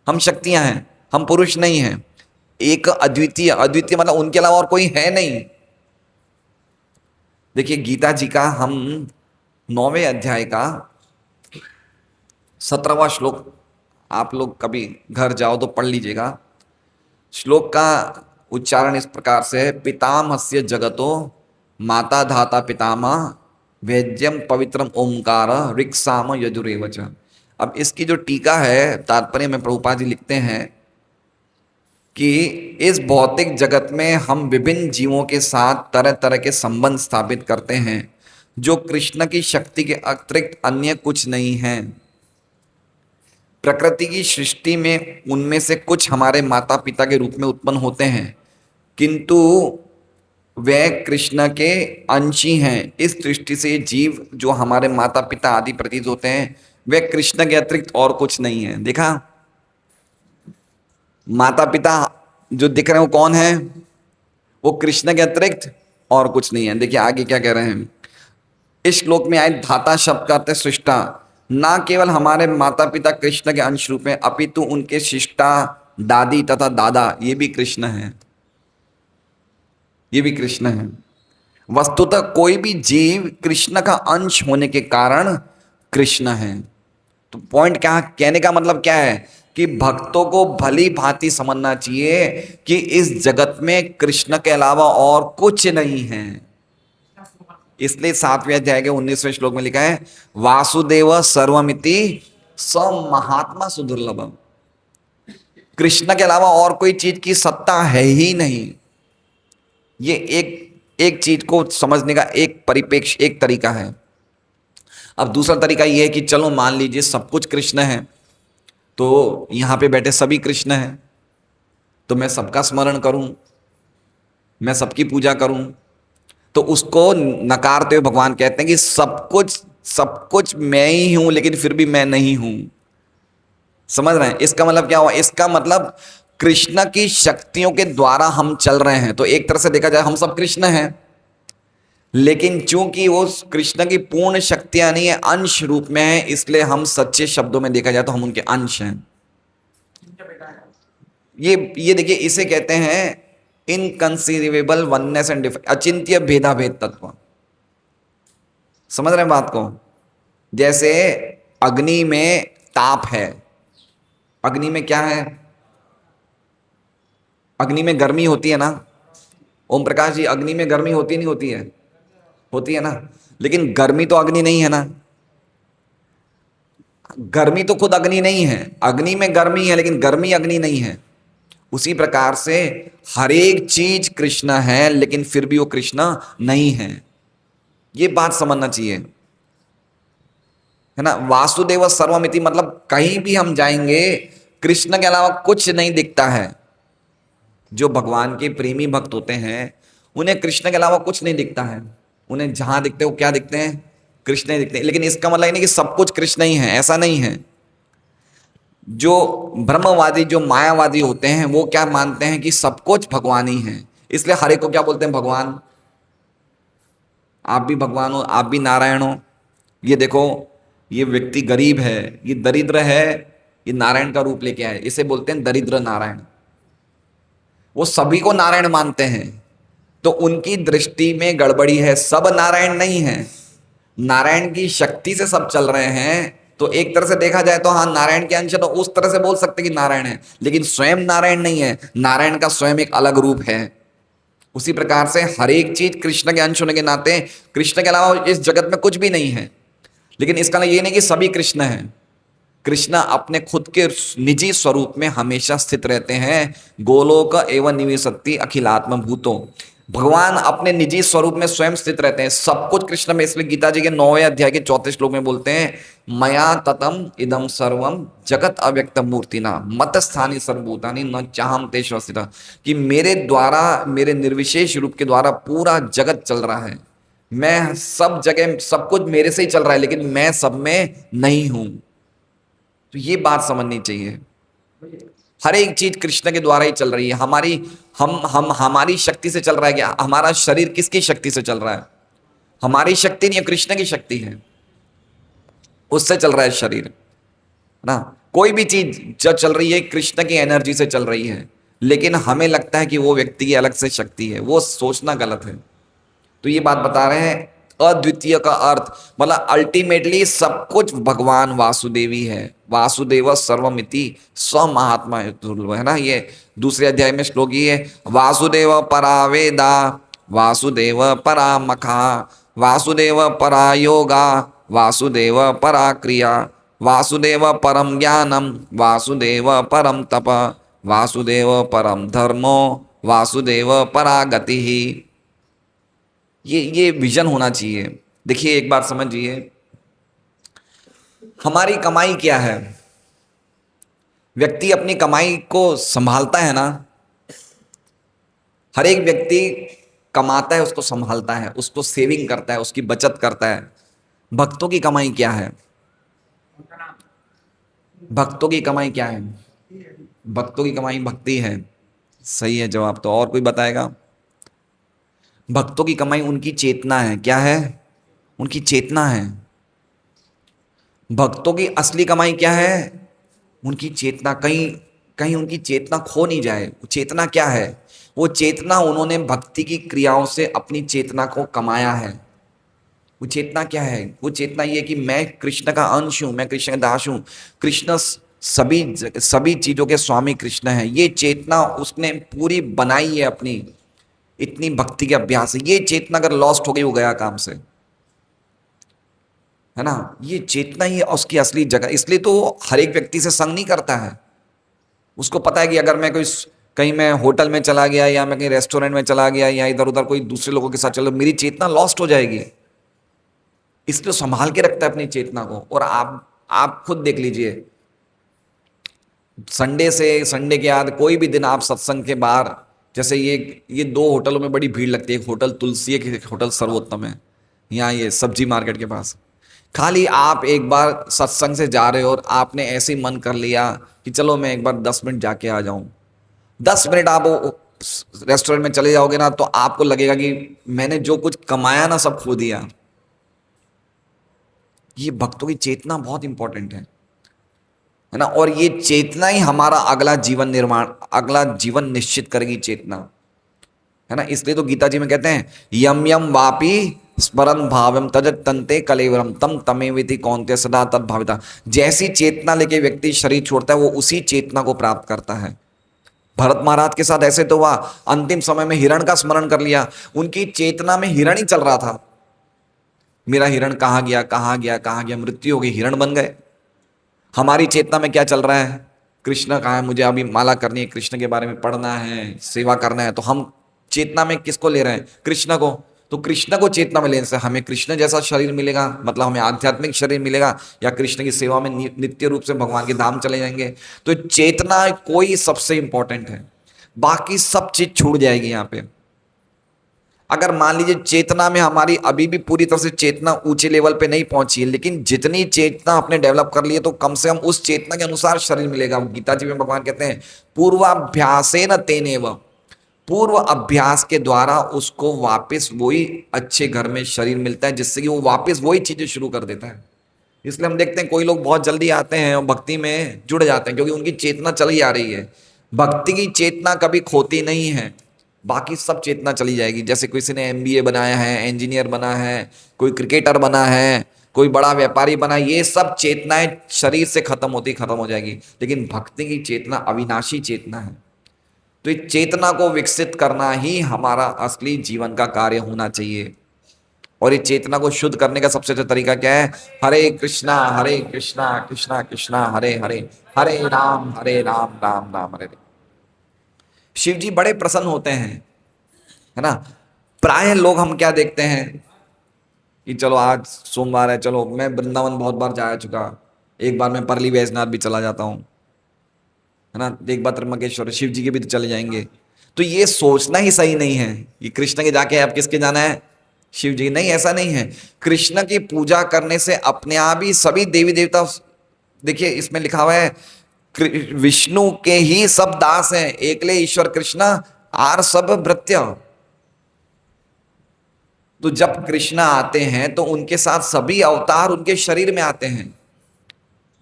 हम शक्तियां हैं, हम पुरुष नहीं हैं। एक अद्वितीय, अद्वितीय मतलब उनके अलावा और कोई है नहीं। देखिए गीता जी का हम 9वें अध्याय का 17वां श्लोक, आप लोग कभी घर जाओ तो पढ़ लीजिएगा। श्लोक का उच्चारण इस प्रकार से है, पितामहस्य जगतो माता धाता पितामह वेद्यम पवित्रम ओंकार ऋक्साम यजुरेव च। अब इसकी जो टीका है तात्पर्य में प्रभुपाद जी लिखते हैं कि इस भौतिक जगत में हम विभिन्न जीवों के साथ तरह तरह के संबंध स्थापित करते हैं जो कृष्ण की शक्ति के अतिरिक्त अन्य कुछ नहीं है। प्रकृति की सृष्टि में उनमें से कुछ हमारे माता पिता के रूप में उत्पन्न होते हैं, किंतु वे कृष्ण के अंश ही हैं। इस दृष्टि से जीव जो हमारे माता पिता आदि प्रतीत होते हैं वे कृष्ण के अतिरिक्त और कुछ नहीं है। देखा, माता पिता जो दिख रहे हैं वो कौन है? वो कृष्ण के अतिरिक्त और कुछ नहीं है। देखिए आगे क्या कह रहे हैं इस श्लोक में आए, धाता शब्द का अर्थ है सृष्टा। ना केवल हमारे माता पिता कृष्ण के अंश रूप में अपितु उनके शिष्टा दादी तथा दादा ये भी कृष्ण है, ये भी कृष्ण है। वस्तुतः कोई भी जीव कृष्ण का अंश होने के कारण कृष्ण है। तो पॉइंट क्या, कहने का मतलब क्या है कि भक्तों को भली भांति समझना चाहिए कि इस जगत में कृष्ण के अलावा और कुछ नहीं है। इसलिए 7वें अध्याय के 19वें श्लोक में लिखा है, वासुदेव सर्वमिति स महात्मा सुदुर्लभम। कृष्ण के अलावा और कोई चीज की सत्ता है ही नहीं। ये एक चीज को समझने का एक परिप्रेक्ष्य, एक तरीका है। अब दूसरा तरीका यह है कि चलो मान लीजिए सब कुछ कृष्ण है, तो यहां पे बैठे सभी कृष्ण हैं, तो मैं सबका स्मरण करूं, मैं सबकी पूजा करूं, तो उसको नकारते हुए भगवान कहते हैं कि सब कुछ मैं ही हूं लेकिन फिर भी मैं नहीं हूं। समझ रहे हैं इसका मतलब क्या हुआ? इसका मतलब कृष्ण की शक्तियों के द्वारा हम चल रहे हैं। तो एक तरह से देखा जाए हम सब कृष्ण हैं, लेकिन चूंकि वो कृष्ण की पूर्ण शक्तियां नहीं है, अंश रूप में है, इसलिए हम सच्चे शब्दों में देखा जाए तो हम उनके अंश हैं। ये देखिए इसे कहते हैं इनकंसीवेबल वननेस एंड डिफरेंस, अचिंत्य भेदाभेद तत्व। समझ रहे हैं बात को? जैसे अग्नि में ताप है, अग्नि में क्या है? अग्नि में गर्मी होती है ना। ओम प्रकाश जी, अग्नि में गर्मी होती नहीं होती है? होती है ना। लेकिन गर्मी तो अग्नि नहीं है ना। गर्मी तो खुद अग्नि नहीं है, अग्नि में गर्मी है लेकिन गर्मी अग्नि नहीं है। उसी प्रकार से हर एक चीज कृष्ण है लेकिन फिर भी वो कृष्ण नहीं है। ये बात समझना चाहिए, है ना। वासुदेव सर्वमिति मतलब कहीं भी हम जाएंगे कृष्ण के अलावा कुछ नहीं दिखता है। जो भगवान के प्रेमी भक्त होते हैं उन्हें कृष्ण के अलावा कुछ नहीं दिखता है। उन्हें जहां दिखते वो क्या दिखते हैं? कृष्ण ही दिखते हैं। लेकिन इसका मतलब नहीं कि सब कुछ कृष्ण ही है, ऐसा नहीं है। जो ब्रह्मवादी, जो मायावादी होते हैं वो क्या मानते हैं कि सब कुछ भगवान ही है, इसलिए हर एक को क्या बोलते हैं? भगवान। आप भी भगवान हो, आप भी नारायण हो। ये देखो, ये व्यक्ति गरीब है, ये दरिद्र है, ये नारायण का रूप लेके आए, इसे बोलते हैं दरिद्र नारायण। वो सभी को नारायण मानते हैं, तो उनकी दृष्टि में गड़बड़ी है। सब नारायण नहीं है, नारायण की शक्ति से सब चल रहे हैं। तो एक तरह से देखा जाए तो हाँ नारायण के अंश, तो उस तरह से बोल सकते कि नारायण है, लेकिन स्वयं नारायण नहीं है। नारायण का स्वयं एक अलग रूप है। उसी प्रकार से हर एक चीज कृष्ण के अंश होने के नाते कृष्ण के अलावा इस जगत में कुछ भी नहीं है। लेकिन इसका ये नहीं कि सभी कृष्ण हैं। कृष्ण अपने खुद के निजी स्वरूप में हमेशा स्थित रहते हैं। गोलोक एवं निवेशति अखिलात्म भूतों, भगवान अपने निजी स्वरूप में स्वयं स्थित रहते हैं, सब कुछ कृष्ण में। इसलिए गीता जी के 9वें अध्याय के 34 श्लोक में बोलते हैं, मया ततम इदम सर्वम जगत अव्यक्त मूर्तिना मत स्थानी सर्वभूतानि न चाहम तेषु स्थितः, कि मेरे द्वारा, मेरे निर्विशेष रूप के द्वारा पूरा जगत चल रहा है। मैं सब जगह, सब कुछ मेरे से ही चल रहा है, लेकिन मैं सब में नहीं हूं। तो ये बात समझनी चाहिए। हर एक चीज कृष्ण के द्वारा ही चल रही है। हमारी शक्ति से चल रहा है क्या? हमारा शरीर किसकी शक्ति से चल रहा है? हमारी शक्ति नहीं है, कृष्ण की शक्ति है, उससे चल रहा है शरीर, ना। कोई भी चीज जो चल रही है कृष्ण की एनर्जी से चल रही है। लेकिन हमें लगता है कि वो व्यक्ति की अलग से शक्ति है, वो सोचना गलत है। तो ये बात बता रहे हैं अद्वितीय का अर्थ मतलब अल्टीमेटली सब कुछ भगवान वासुदेवी है। वासुदेव सर्वमिति स महात्मा है ना, ये दूसरे अध्याय में श्लोक ही है। वासुदेव परा वेदा वासुदेव परा मखा वासुदेव परा योगा वासुदेव परा क्रिया वासुदेव परम ज्ञानम वासुदेव परम तप वासुदेव परम धर्मो वासुदेव परा गति ही। ये विजन होना चाहिए। देखिए एक बात समझिए, हमारी कमाई क्या है? व्यक्ति अपनी कमाई को संभालता है ना। हर एक व्यक्ति कमाता है, उसको संभालता है, उसको सेविंग करता है, उसकी बचत करता है। भक्तों की कमाई क्या है? भक्तों की कमाई क्या है? भक्तों की कमाई भक्ति है। सही है जवाब। तो और कोई बताएगा? भक्तों की कमाई उनकी चेतना है। क्या है? उनकी चेतना है। भक्तों की असली कमाई क्या है? उनकी चेतना। कहीं कहीं उनकी चेतना खो नहीं जाए। चेतना क्या है? वो चेतना उन्होंने भक्ति की क्रियाओं से अपनी चेतना को कमाया है। वो चेतना क्या है? वो चेतना ये कि मैं कृष्ण का अंश हूं, मैं कृष्ण का दास हूं। कृष्ण सभी चीजों के स्वामी कृष्ण है। ये चेतना उसने पूरी बनाई है अपनी, इतनी भक्ति के अभ्यास है। ये चेतना अगर लॉस्ट हो गई, वो गया काम से, है ना। ये चेतना ही उसकी असली जगह। इसलिए तो हर एक व्यक्ति से संग नहीं करता है। उसको पता है कि अगर मैं कोई कहीं मैं होटल में चला गया या मैं कहीं रेस्टोरेंट में चला गया या इधर उधर कोई दूसरे लोगों के साथ चलो, मेरी चेतना लॉस्ट हो जाएगी। इसलिए संभाल के रखता है अपनी चेतना को। और आप खुद देख लीजिए, संडे से संडे के बाद कोई भी दिन आप सत्संग के बाहर, जैसे ये दो होटलों में बड़ी भीड़ लगती है। एक होटल तुलसी है, एक होटल सर्वोत्तम है, यहाँ ये सब्जी मार्केट के पास। खाली आप एक बार सत्संग से जा रहे हो और आपने ऐसे ही मन कर लिया कि चलो मैं एक बार 10 मिनट जाके आ जाऊं। 10 मिनट आप रेस्टोरेंट में चले जाओगे ना, तो आपको लगेगा कि मैंने जो कुछ कमाया ना सब खो दिया। ये भक्तों की चेतना बहुत इंपॉर्टेंट है ना। और ये चेतना ही हमारा अगला जीवन निर्माण, अगला जीवन निश्चित करेगी चेतना, है ना। इसलिए तो गीता जी में कहते हैं यम यम वापी स्मरन भावम तजत तंते कलेवरम तम तमेविति कौन्ते सदा तद भाविता। जैसी चेतना लेके व्यक्ति शरीर छोड़ता है, वो उसी चेतना को प्राप्त करता है। भरत महाराज के साथ ऐसे तो हुआ, अंतिम समय में हिरण का स्मरण कर लिया। उनकी चेतना में हिरण ही चल रहा था। मेरा हिरण कहाँ गया, कहाँ गया, कहाँ गया, मृत्यु हो गई, हिरण बन गए। हमारी चेतना में क्या चल रहा है? कृष्ण कहाँ है, मुझे अभी माला करनी है, कृष्ण के बारे में पढ़ना है, सेवा करना है। तो हम चेतना में किसको ले रहे हैं? कृष्ण को। तो कृष्ण को चेतना में लेने से हमें कृष्ण जैसा शरीर मिलेगा, मतलब हमें आध्यात्मिक शरीर मिलेगा, या कृष्ण की सेवा में नित्य रूप से भगवान के धाम चले जाएंगे। तो चेतना कोई सबसे इंपॉर्टेंट है, बाकी सब चीज छूट जाएगी यहाँ पे। अगर मान लीजिए चेतना में हमारी अभी भी पूरी तरह से चेतना ऊंचे लेवल पे नहीं पहुंची है, लेकिन जितनी चेतना आपने डेवलप कर ली है, तो कम से कम उस चेतना के अनुसार शरीर मिलेगा। गीता जी में भगवान कहते हैं पूर्वाभ्यासेन तेनेव, पूर्व अभ्यास के द्वारा उसको वापस वही अच्छे घर में शरीर मिलता है, जिससे कि वो वापस वही चीजें शुरू कर देता है। इसलिए हम देखते हैं कोई लोग बहुत जल्दी आते हैं और भक्ति में जुड़ जाते हैं, क्योंकि उनकी चेतना चली आ रही है। भक्ति की चेतना कभी खोती नहीं है, बाकी सब चेतना चली जाएगी। जैसे किसी ने एमबीए बनाया है, इंजीनियर बना है, कोई क्रिकेटर बना है, कोई बड़ा व्यापारी बना है, ये सब चेतनाएं शरीर से खत्म होती खत्म हो जाएगी। लेकिन भक्ति की चेतना अविनाशी चेतना है। तो इस चेतना को विकसित करना ही हमारा असली जीवन का कार्य होना चाहिए। और इस चेतना को शुद्ध करने का सबसे अच्छा तरीका क्या है? हरे कृष्णा कृष्णा कृष्णा हरे हरे, हरे राम राम राम हरे हरे। शिव जी बड़े प्रसन्न होते हैं, है ना। प्राय लोग हम क्या देखते हैं कि चलो आज सोमवार है, चलो मैं वृंदावन बहुत बार जा चुका, एक बार मैं परली वैजनाथ भी चला जाता हूँ, है ना। एक बार त्र्यंबकेश्वर, शिव जी के भी तो चले जाएंगे। तो ये सोचना ही सही नहीं है कि कृष्ण के जाके अब किसके जाना है? शिव जी। नहीं, ऐसा नहीं है। कृष्ण की पूजा करने से अपने आप ही सभी देवी देवता, देखिए इसमें लिखा हुआ है विष्णु के ही सब दास हैं, एकले ईश्वर कृष्ण आर सब भृत्य। तो जब कृष्ण आते हैं तो उनके साथ सभी अवतार उनके शरीर में आते हैं।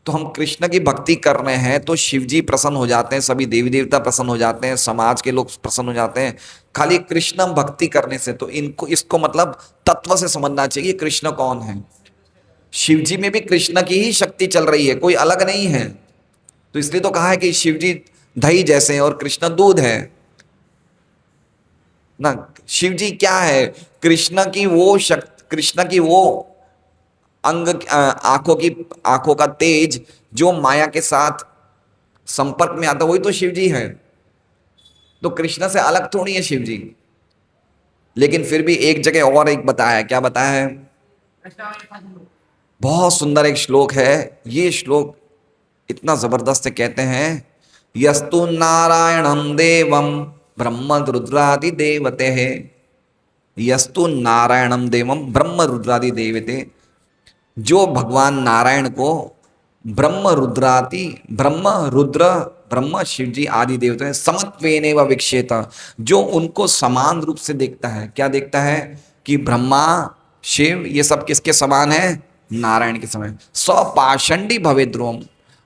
तो हम कृष्ण की भक्ति कर रहे हैं तो शिव जी प्रसन्न हो जाते हैं, सभी देवी देवता प्रसन्न हो जाते हैं, समाज के लोग प्रसन्न हो जाते हैं खाली कृष्ण भक्ति करने से। तो इनको इसको मतलब तत्व से समझना चाहिए कृष्ण कौन है। शिव जी में भी कृष्ण की ही शक्ति चल रही है, कोई अलग नहीं है। तो इसलिए तो कहा है कि शिव जी दही जैसे हैं और कृष्ण दूध है ना। शिव जी क्या है? कृष्ण की वो शक्ति, कृष्ण की वो अंग, आंखों का तेज जो माया के साथ संपर्क में आता, वही तो शिव जी है। तो कृष्ण से अलग थोड़ी है शिव जी। लेकिन फिर भी एक जगह और एक बताया है, क्या बताया है? बहुत सुंदर एक श्लोक है। ये श्लोक इतना जबरदस्त है, कहते हैं यस्तु नारायणम देवम ब्रह्म रुद्रादि देवते है। यस्तु नारायणम देवम ब्रह्म रुद्रादि देवते, जो भगवान नारायण को ब्रह्म रुद्रादि, ब्रह्म रुद्र ब्रह्म शिव जी आदि देवता है, समत्वेनेव विक्षेत, जो उनको समान रूप से देखता है। क्या देखता है? कि ब्रह्मा शिव ये सब किसके समान है? नारायण के समान। स्वपाषंडी भवे ध्रुवम,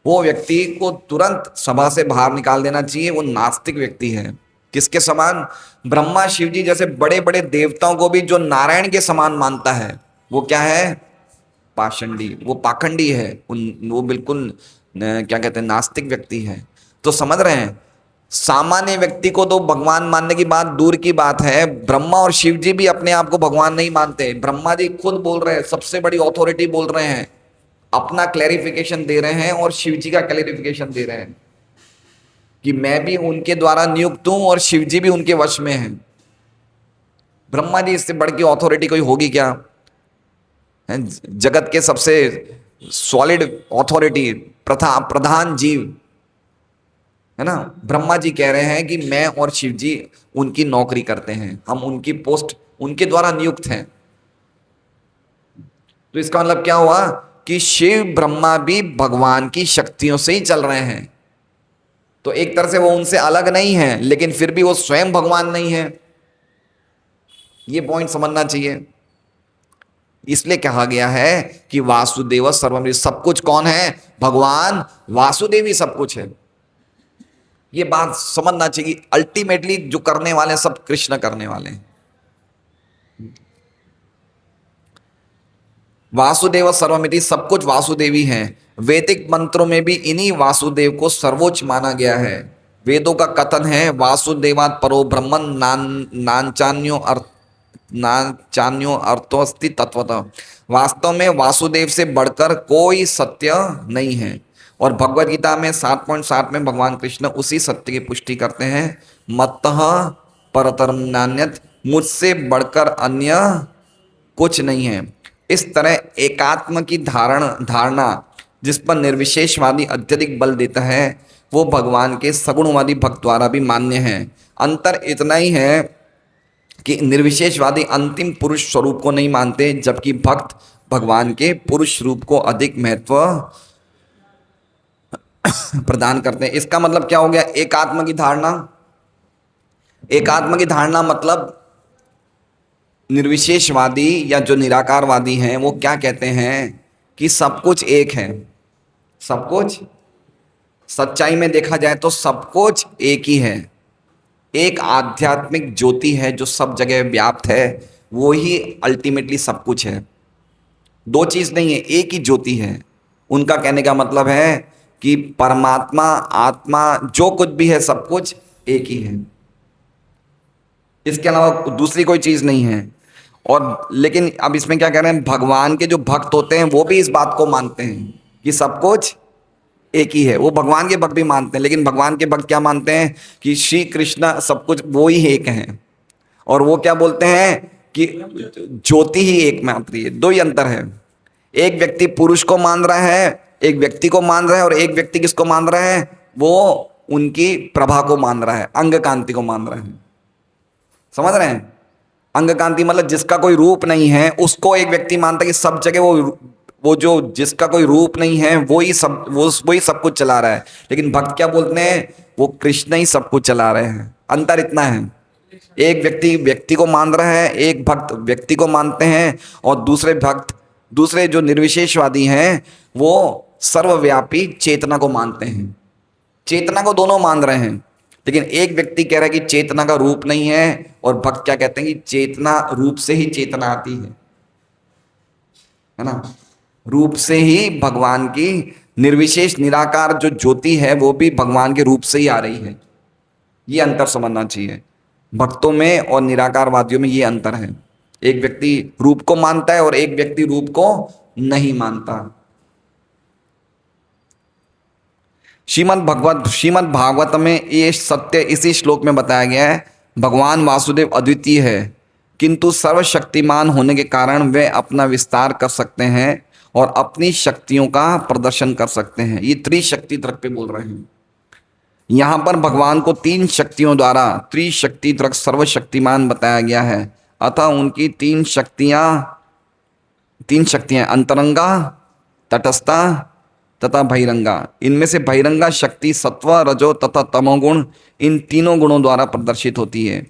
वो व्यक्ति को तुरंत सभा से बाहर निकाल देना चाहिए, वो नास्तिक व्यक्ति है। किसके समान? ब्रह्मा शिव जी जैसे बड़े बड़े देवताओं को भी जो नारायण के समान मानता है, वो क्या है? पाषंडी, वो पाखंडी है, वो बिल्कुल क्या कहते हैं, नास्तिक व्यक्ति है। तो समझ रहे हैं, सामान्य व्यक्ति को तो भगवान मानने की बात दूर की बात है, ब्रह्मा और शिव जी भी अपने आप को भगवान नहीं मानते। ब्रह्मा जी खुद बोल रहे हैं, सबसे बड़ी अथॉरिटी बोल रहे हैं, अपना क्लैरिफिकेशन दे रहे हैं और शिव जी का क्लैरिफिकेशन दे रहे हैं कि मैं भी उनके द्वारा नियुक्त हूं और शिव जी भी उनके वश में हैं। ब्रह्मा जी इससे बढ़ के अथॉरिटी कोई होगी क्या? जगत के सबसे सॉलिड अथॉरिटी, प्रधान जीव है ना, ब्रह्मा जी कह रहे हैं कि मैं और शिव जी उनकी नौकरी करते हैं, हम उनकी पोस्ट उनके द्वारा नियुक्त हैं। तो इसका मतलब क्या हुआ कि शिव ब्रह्मा भी भगवान की शक्तियों से ही चल रहे हैं। तो एक तरह से वो उनसे अलग नहीं है, लेकिन फिर भी वो स्वयं भगवान नहीं है। ये पॉइंट समझना चाहिए। इसलिए कहा गया है कि वासुदेव सर्वम, सब कुछ कौन है? भगवान वासुदेव ही सब कुछ है। ये बात समझना चाहिए। अल्टीमेटली जो करने वाले सब कृष्ण करने वाले हैं। वासुदेव सर्वमिति, सब कुछ वासुदेवी है। वैदिक मंत्रों में भी इन्हीं वासुदेव को सर्वोच्च माना गया है। वेदों का कथन है वासुदेवात् परो ब्रह्मन् नान्चान्यो अर्थोस्ति तत्वतः। वास्तव में वासुदेव से बढ़कर कोई सत्य नहीं है। और भगवद गीता में 7.7 में भगवान कृष्ण उसी सत्य की पुष्टि करते हैं, मत्तः परतरम नान्यत्, मुझसे बढ़कर अन्य कुछ नहीं है। इस तरह एकात्म की धारणा जिस पर निर्विशेषवादी अत्यधिक बल देता है, वो भगवान के सगुणवादी भक्त द्वारा भी मान्य है। अंतर इतना ही है कि निर्विशेषवादी अंतिम पुरुष स्वरूप को नहीं मानते, जबकि भक्त भगवान के पुरुष रूप को अधिक महत्व प्रदान करते हैं। इसका मतलब क्या हो गया? एकात्म की धारणा। एकात्म की धारणा मतलब निर्विशेषवादी या जो निराकारवादी हैं वो क्या कहते हैं कि सब कुछ एक है। सब कुछ, सच्चाई में देखा जाए तो सब कुछ एक ही है। एक आध्यात्मिक ज्योति है जो सब जगह व्याप्त है, वो ही अल्टीमेटली सब कुछ है। दो चीज नहीं है, एक ही ज्योति है। उनका कहने का मतलब है कि परमात्मा, आत्मा, जो कुछ भी है सब कुछ एक ही है, इसके अलावा दूसरी कोई चीज नहीं है। और लेकिन अब इसमें क्या कह रहे हैं, भगवान के जो भक्त होते हैं वो भी इस बात को मानते हैं कि सब कुछ एक ही है। वो भगवान के भक्त भी मानते हैं, लेकिन भगवान के भक्त क्या मानते हैं कि श्री कृष्ण सब कुछ वो ही एक हैं। और वो क्या बोलते हैं कि ज्योति ही एक मात्र है। दो ही अंतर है। एक व्यक्ति पुरुष को मान रहा है, एक व्यक्ति को मान रहा है, और एक व्यक्ति किसको मान रहा है? वो उनकी प्रभा को मान रहा है, अंग कांति को मान रहा है। समझ रहे हैं? अंग कांति मतलब जिसका कोई रूप नहीं है, उसको एक व्यक्ति मानता है कि सब जगह वो जो जिसका कोई रूप नहीं है वही सब कुछ चला रहा है। लेकिन भक्त क्या बोलते हैं? वो कृष्ण ही सब कुछ चला रहे हैं। अंतर इतना है, एक व्यक्ति को मान रहा है, एक भक्त व्यक्ति को मानते हैं, और दूसरे भक्त, दूसरे जो निर्विशेषवादी हैं, वो सर्वव्यापी चेतना को मानते हैं। चेतना को दोनों मान रहे हैं, लेकिन एक व्यक्ति कह रहा है कि चेतना का रूप नहीं है, और भक्त क्या कहते हैं कि चेतना रूप से ही चेतना आती है ना। रूप से ही भगवान की निर्विशेष निराकार जो ज्योति है वो भी भगवान के रूप से ही आ रही है। ये अंतर समझना चाहिए, भक्तों में और निराकारवादियों में ये अंतर है। एक व्यक्ति रूप को मानता है और एक व्यक्ति रूप को नहीं मानता। श्रीमद् भागवत में ये सत्य इसी श्लोक में बताया गया है। भगवान वासुदेव अद्वितीय है, किंतु सर्वशक्तिमान होने के कारण वे अपना विस्तार कर सकते हैं और अपनी शक्तियों का प्रदर्शन कर सकते हैं। ये त्रिशक्ति तर्क पे बोल रहे हैं। यहाँ पर भगवान को तीन शक्तियों द्वारा त्रिशक्ति तर्क सर्वशक्तिमान बताया गया है। अतः उनकी तीन शक्तियाँ अंतरंगा, तटस्था तथा बहिरंगा। इनमें से बहिरंगा शक्ति सत्व, रजो तथा तमोगुण, इन तीनों गुणों द्वारा प्रदर्शित होती है।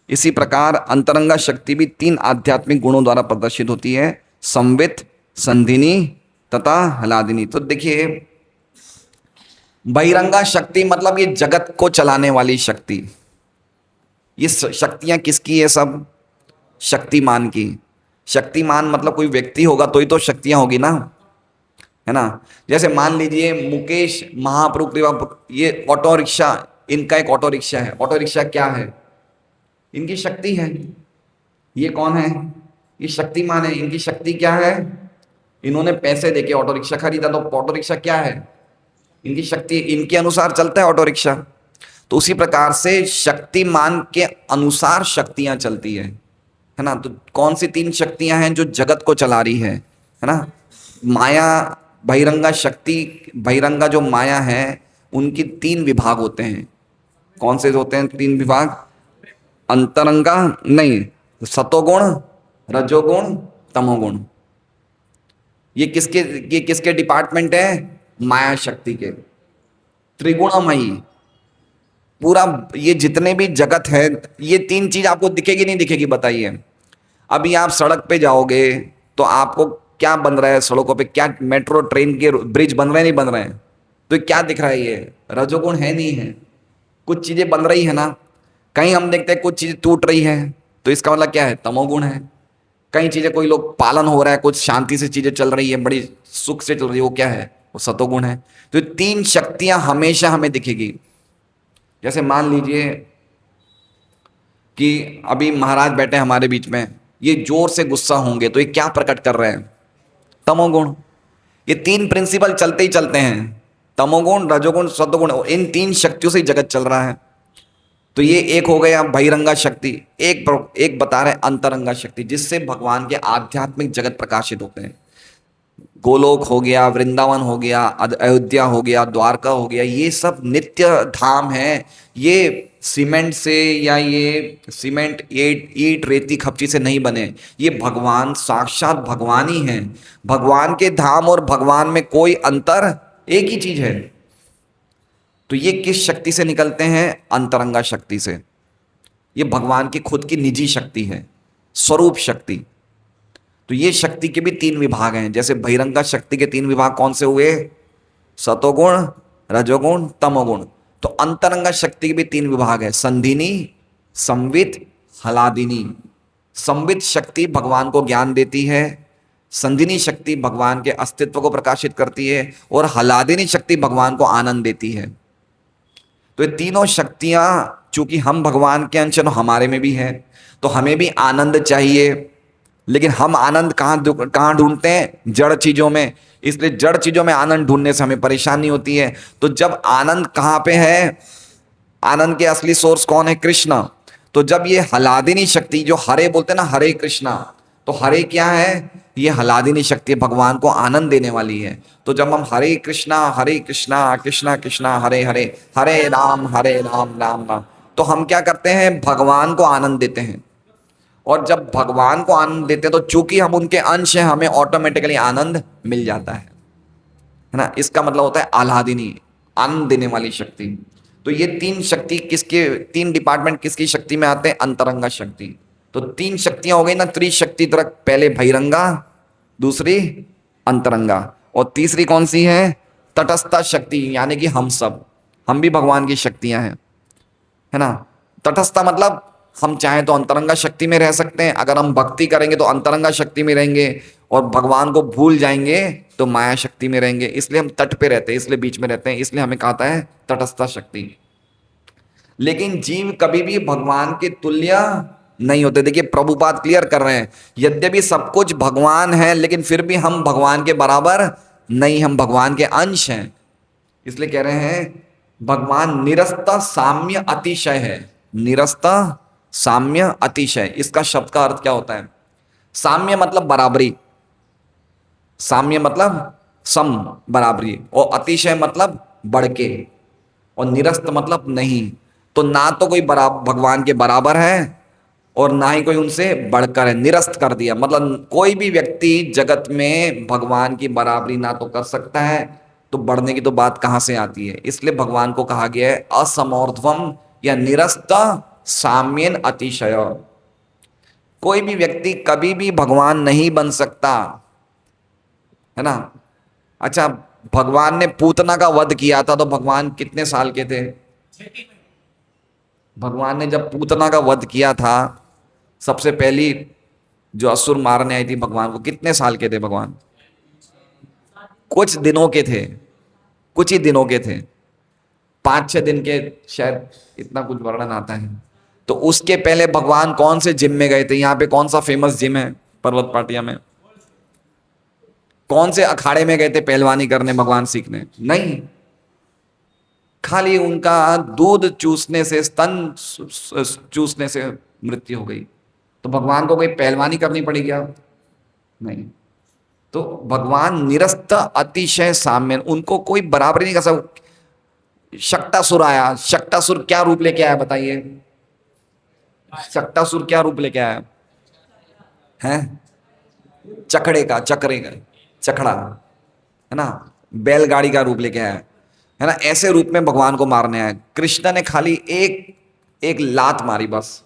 इसी प्रकार अंतरंगा शक्ति भी तीन आध्यात्मिक गुणों द्वारा प्रदर्शित होती है, संवित, संधिनी तथा हलादिनी। तो देखिए, बहिरंगा शक्ति मतलब ये जगत को चलाने वाली शक्ति। ये शक्तियां किसकी है? सब शक्तिमान की। शक्तिमान मतलब कोई व्यक्ति होगा तो ही तो शक्तियां होगी ना, है ना। जैसे मान लीजिए मुकेश महाप्रभु कृपा, ये ऑटो रिक्शा, इनका एक ऑटो रिक्शा है। ऑटो रिक्शा क्या है? इनकी शक्ति है। ये कौन है? ये शक्तिमान है। इनकी शक्ति क्या है? इन्होंने पैसे देके ऑटो रिक्शा खरीदा, तो ऑटो रिक्शा क्या है? इनकी शक्ति, इनके अनुसार चलता है ऑटो रिक्शा। तो उसी प्रकार से शक्तिमान के अनुसार शक्तियां चलती है ना। तो कौन सी तीन शक्तियां हैं जो जगत को चला रही है ना? माया, बहिरंगा शक्ति, बहिरंगा जो माया है उनकी तीन विभाग होते हैं। कौन से होते हैं तीन विभाग? अंतरंगा नहीं, सतोगुण, रजोगुण, तमोगुण। ये किसके डिपार्टमेंट है? माया शक्ति के। त्रिगुणमयी पूरा ये जितने भी जगत है, ये तीन चीज आपको दिखेगी नहीं दिखेगी? बताइए। अभी आप सड़क पे जाओगे तो आपको क्या बन रहा है सड़कों पे? क्या मेट्रो ट्रेन के ब्रिज बन रहे हैं? नहीं बन रहे हैं? तो क्या दिख रहा है? ये रजोगुण है नहीं है? कुछ चीजें बन रही है ना। कहीं हम देखते हैं कुछ चीजें टूट रही है, तो इसका मतलब क्या है? तमोगुण है। कई चीजें, कोई लोग पालन हो रहा है, कुछ शांति से चीजें चल रही है, बड़ी सुख से चल रही है, वो क्या है? वो सतोगुण है। तो तीन शक्तियां हमेशा हमें दिखेगी। जैसे मान लीजिए कि अभी महाराज बैठे हमारे बीच में, ये जोर से गुस्सा होंगे तो ये क्या प्रकट कर रहे हैं? तमोगुण। ये तीन प्रिंसिपल चलते ही चलते हैं, तमोगुण, रजोगुण, सतोगुण। इन तीन शक्तियों से जगत चल रहा है। तो ये एक हो गया बहिरंगा शक्ति। एक बता रहे अंतरंगा शक्ति, जिससे भगवान के आध्यात्मिक जगत प्रकाशित होते हैं। गोलोक हो गया, वृंदावन हो गया, अयोध्या हो गया, द्वारका हो गया, ये सब नित्य धाम है। ये सीमेंट से या ये सीमेंट ईट रेती खपची से नहीं बने। ये भगवान, साक्षात भगवान ही है। भगवान के धाम और भगवान में कोई अंतर, एक ही चीज है। तो ये किस शक्ति से निकलते हैं? अंतरंगा शक्ति से। ये भगवान की खुद की निजी शक्ति है, स्वरूप शक्ति। तो ये शक्ति के भी तीन विभाग हैं। जैसे बहिरंगा शक्ति के तीन विभाग कौन से हुए? सतोगुण, रजोगुण, तमोगुण। तो अंतरंगा शक्ति के भी तीन विभाग है, संधिनी, संवित, हलादिनी। संवित शक्ति भगवान को ज्ञान देती है, संधिनी शक्ति भगवान के अस्तित्व को प्रकाशित करती है, और हलादिनी शक्ति भगवान को आनंद देती है। तो ये तीनों शक्तियां, चूंकि हम भगवान के अंश हैं, हमारे में भी है, तो हमें भी आनंद चाहिए। लेकिन हम आनंद कहाँ ढूंढते हैं? जड़ चीजों में। इसलिए जड़ चीजों में आनंद ढूंढने से हमें परेशानी होती है। तो जब आनंद कहाँ पे है? आनंद के असली सोर्स कौन है? कृष्ण। तो जब ये हलादिनी शक्ति, जो हरे बोलते हैं ना, हरे कृष्णा, तो हरे क्या है? ये हलादिनी शक्ति भगवान को आनंद देने वाली है। तो जब हम हरे कृष्णा कृष्णा कृष्णा हरे हरे, हरे राम राम राम, तो हम क्या करते हैं? भगवान को आनंद देते हैं। और जब भगवान को आनंद देते हैं तो चूंकि हम उनके अंश हैं, हमें ऑटोमेटिकली आनंद मिल जाता है ना। इसका मतलब होता है आह्लादिनी, आनंद देने वाली शक्ति। तो ये तीन शक्ति किसके, तीन डिपार्टमेंट किसकी शक्ति में आते हैं? अंतरंगा शक्ति। तो तीन शक्तियां हो गई ना त्रिशक्ति तरक। पहले बहिरंगा, दूसरी अंतरंगा, और तीसरी कौन सी है? तटस्थ शक्ति, यानी कि हम भी भगवान की शक्तियां हैं, है ना। तटस्थ मतलब हम चाहें तो अंतरंगा शक्ति में रह सकते हैं, अगर हम भक्ति करेंगे तो अंतरंगा शक्ति में रहेंगे, और भगवान को भूल जाएंगे तो माया शक्ति में रहेंगे। इसलिए हम तट पे रहते हैं, इसलिए बीच में रहते हैं, इसलिए हमें कहा है तटस्थ शक्ति। लेकिन जीव कभी भी भगवान के तुल्य नहीं होते। देखिए प्रभुपाद क्लियर कर रहे हैं, यद्यपि सब कुछ भगवान है लेकिन फिर भी हम भगवान के बराबर नहीं, हम भगवान के अंश हैं। इसलिए कह रहे हैं भगवान निरस्त साम्य अतिशय है। निरस्त साम्य अतिशय, इसका शब्द का अर्थ क्या होता है? साम्य मतलब बराबरी, साम्य मतलब सम, बराबरी, और अतिशय मतलब बढ़ के, और निरस्त मतलब नहीं। तो ना तो कोई भगवान के बराबर है और ना ही कोई उनसे बढ़कर है, निरस्त कर दिया। मतलब कोई भी व्यक्ति जगत में भगवान की बराबरी ना तो कर सकता है, तो बढ़ने की तो बात कहां से आती है। इसलिए भगवान को कहा गया है असमोर्ध्वम या निरस्त साम्यन अतिशय। कोई भी व्यक्ति कभी भी भगवान नहीं बन सकता, है ना। अच्छा, भगवान ने पूतना का वध किया था तो भगवान कितने साल के थे? भगवान ने जब पूतना का वध किया था, सबसे पहली जो असुर मारने आई थी भगवान को, कितने साल के थे भगवान? कुछ दिनों के थे, कुछ ही दिनों के थे, 5-6 दिन के, शायद इतना कुछ वर्णन आता है। तो उसके पहले भगवान कौन से जिम में गए थे? यहाँ पे कौन सा फेमस जिम है पर्वत पाटिया में? कौन से अखाड़े में गए थे पहलवानी करने, भगवान सीखने? नहीं, खाली उनका दूध चूसने से, स्तन चूसने से मृत्यु हो गई। तो भगवान को कोई पहलवानी करनी पड़ी क्या? नहीं। तो भगवान निरस्त अतिशय साम्य, उनको कोई बराबरी नहीं कर सकता। शक्टासुर आया, शक्टासुर क्या रूप लेके आया बताइए? शक्टासुर क्या रूप लेके आया है? चकड़े का, चक्रे का, चखड़ा, है ना, बैलगाड़ी का रूप लेके आया है ना। ऐसे रूप में भगवान को मारने आया। कृष्ण ने खाली एक एक लात मारी, बस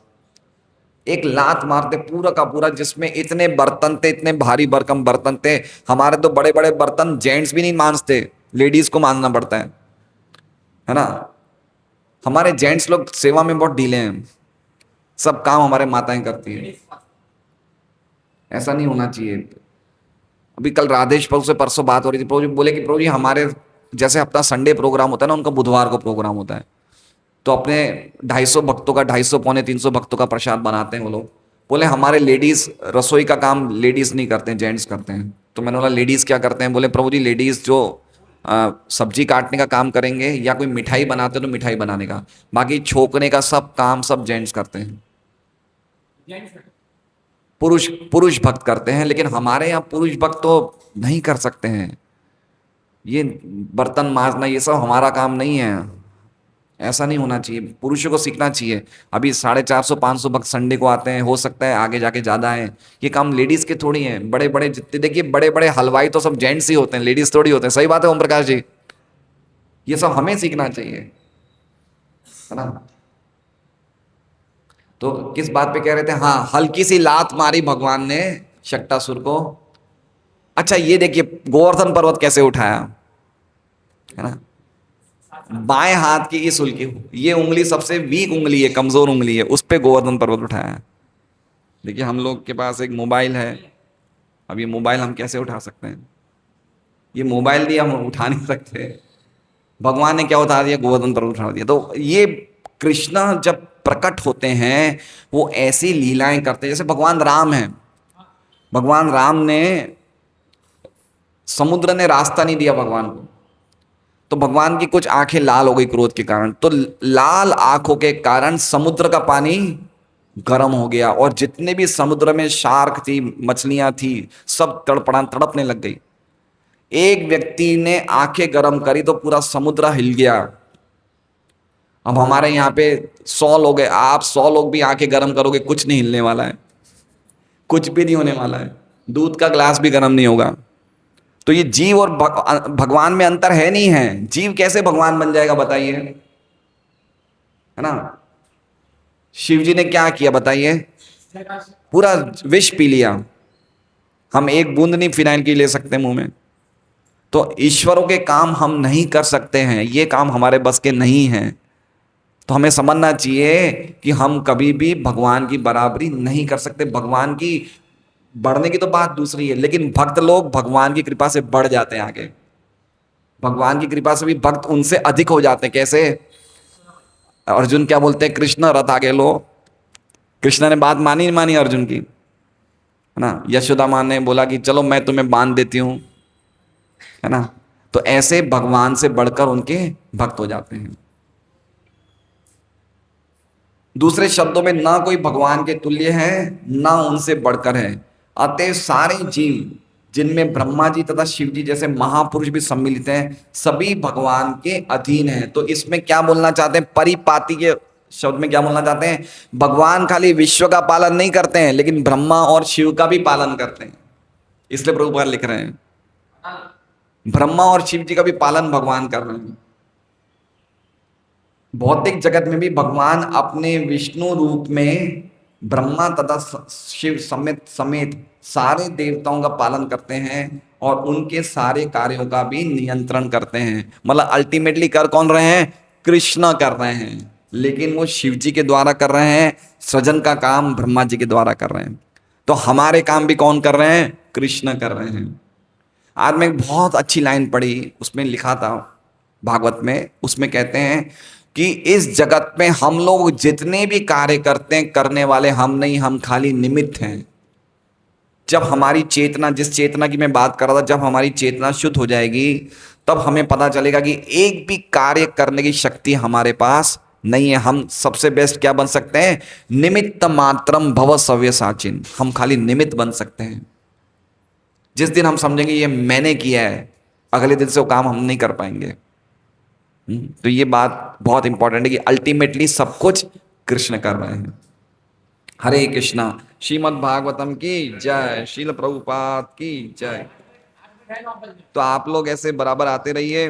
एक लात मारते पूरा का पूरा, जिसमें इतने बर्तन थे, इतने भारी भरकम बर्तन थे। हमारे तो बड़े बड़े बर्तन जेंट्स भी नहीं मांजते, लेडीज को मांजना पड़ता है ना। हमारे जेंट्स लोग सेवा में बहुत ढीले हैं, सब काम हमारे माताएं करती हैं। ऐसा नहीं होना चाहिए। अभी कल राधेश प्रभु से परसों बात हो रही थी, प्रभु जी बोले कि प्रभु जी हमारे जैसे अपना संडे प्रोग्राम होता है ना, उनका बुधवार को प्रोग्राम होता है, तो अपने 250 भक्तों का, 250 पौने 300 भक्तों का प्रसाद बनाते हैं वो लोग। बोले हमारे लेडीज रसोई का काम लेडीज नहीं करते हैं, जेंट्स करते हैं। तो मैंने बोला लेडीज क्या करते हैं? बोले प्रभु जी लेडीज जो सब्जी काटने का काम करेंगे, या कोई मिठाई बनाते हो तो मिठाई बनाने का, बाकी छोकने का सब काम सब जेंट्स करते हैं, पुरुष पुरुष भक्त करते हैं। लेकिन हमारे यहाँ पुरुष भक्त तो नहीं कर सकते हैं, ये बर्तन मांजना ये सब हमारा काम नहीं है। ऐसा नहीं होना चाहिए, पुरुषों को सीखना चाहिए। अभी 450-500 भक्त संडे को आते हैं, हो सकता है आगे जाके ज्यादा है। ये काम लेडीज के थोड़ी हैं। बड़े बड़े जितने देखिए, बड़े बड़े हलवाई तो सब जेंट्स ही होते हैं, लेडीज थोड़ी होते हैं। सही बात है ओम प्रकाश जी, ये सब हमें सीखना चाहिए, है ना। तो किस बात पे कह रहे थे? हाँ, हल्की सी लात मारी भगवान ने शक्टासुर को। अच्छा ये देखिए गोवर्धन पर्वत कैसे उठाया, है ना। बाएं हाथ की इस उंगली, ये उंगली सबसे वीक उंगली है, कमजोर उंगली है, उस पे गोवर्धन पर्वत उठाया है। देखिए हम लोग के पास एक मोबाइल है, अब ये मोबाइल हम कैसे उठा सकते हैं? ये मोबाइल भी हम उठा नहीं सकते। भगवान ने क्या उठा दिया? गोवर्धन पर्वत उठा दिया। तो ये कृष्ण जब प्रकट होते हैं वो ऐसी लीलाएं करते हैं, जैसे भगवान राम हैं। भगवान राम ने, समुद्र ने रास्ता नहीं दिया भगवान को, तो भगवान की कुछ आंखें लाल हो गई क्रोध के कारण, तो लाल आंखों के कारण समुद्र का पानी गर्म हो गया, और जितने भी समुद्र में शार्क थी, मछलियां थी, सब तड़पने लग गई। एक व्यक्ति ने आंखें गर्म करी तो पूरा समुद्र हिल गया। अब हमारे यहाँ पे 100 लोग हैं, आप 100 लोग भी आंखें गर्म करोगे, कुछ नहीं हिलने वाला है, कुछ भी नहीं होने वाला है, दूध का ग्लास भी गर्म नहीं होगा। तो ये जीव और भगवान में अंतर है नहीं है। जीव कैसे भगवान बन जाएगा बताइए, है ना। शिव जी ने क्या किया बताइए? पूरा विष पी लिया। हम एक बूंद नहीं फिनाइल की ले सकते मुंह में, तो ईश्वरों के काम हम नहीं कर सकते हैं, ये काम हमारे बस के नहीं हैं। तो हमें समझना चाहिए कि हम कभी भी भगवान की बराबरी नहीं कर सकते। भगवान की बढ़ने की तो बात दूसरी है, लेकिन भक्त लोग भगवान की कृपा से बढ़ जाते हैं आगे। भगवान की कृपा से भी भक्त उनसे अधिक हो जाते हैं। कैसे? अर्जुन क्या बोलते हैं, कृष्ण रथ आगे लो। कृष्ण ने बात मानी नहीं मानी अर्जुन की, है ना। यशोदा माँ ने बोला कि चलो मैं तुम्हें बांध देती हूं, है ना। तो ऐसे भगवान से बढ़कर उनके भक्त हो जाते हैं। दूसरे शब्दों में, ना कोई भगवान के तुल्य है, ना उनसे बढ़कर है। अतः सारे जीव, जिनमें ब्रह्मा जी तथा शिव जी जैसे महापुरुष भी सम्मिलित हैं, सभी भगवान के अधीन हैं। तो इसमें क्या बोलना चाहते हैं, परिपाती के शब्द में क्या बोलना चाहते हैं, भगवान खाली विश्व का पालन नहीं करते हैं, लेकिन ब्रह्मा और शिव का भी पालन करते हैं। इसलिए प्रभुपाद लिख रहे हैं ब्रह्मा और शिव जी का भी पालन भगवान कर रहे हैं। भौतिक जगत में भी भगवान अपने विष्णु रूप में ब्रह्मा तथा शिव समेत समेत सारे देवताओं का पालन करते हैं और उनके सारे कार्यों का भी नियंत्रण करते हैं। मतलब अल्टीमेटली कर कौन रहे हैं, कृष्ण कर रहे हैं, लेकिन वो शिव जी के द्वारा कर रहे हैं, सृजन का काम ब्रह्मा जी के द्वारा कर रहे हैं। तो हमारे काम भी कौन कर रहे हैं, कृष्ण कर रहे हैं। आज मैं एक बहुत अच्छी लाइन पढ़ी, उसमें लिखा था भागवत में, उसमें कहते हैं कि इस जगत में हम लोग जितने भी कार्य करते हैं, करने वाले हम नहीं, हम खाली निमित्त हैं। जब हमारी चेतना, जिस चेतना की मैं बात कर रहा था, जब हमारी चेतना शुद्ध हो जाएगी, तब हमें पता चलेगा कि एक भी कार्य करने की शक्ति हमारे पास नहीं है। हम सबसे बेस्ट क्या बन सकते हैं, निमित्त मात्रम भव सव्यसाचिन। हम खाली निमित्त बन सकते हैं। जिस दिन हम समझेंगे ये मैंने किया है, अगले दिन से वो काम हम नहीं कर पाएंगे। तो ये बात बहुत इंपॉर्टेंट है कि अल्टीमेटली सब कुछ कृष्ण कर रहे हैं। हरे कृष्णा। श्रीमद् भागवतम की जय, श्रील प्रभुपाद की जय। तो आप लोग ऐसे बराबर आते रहिए।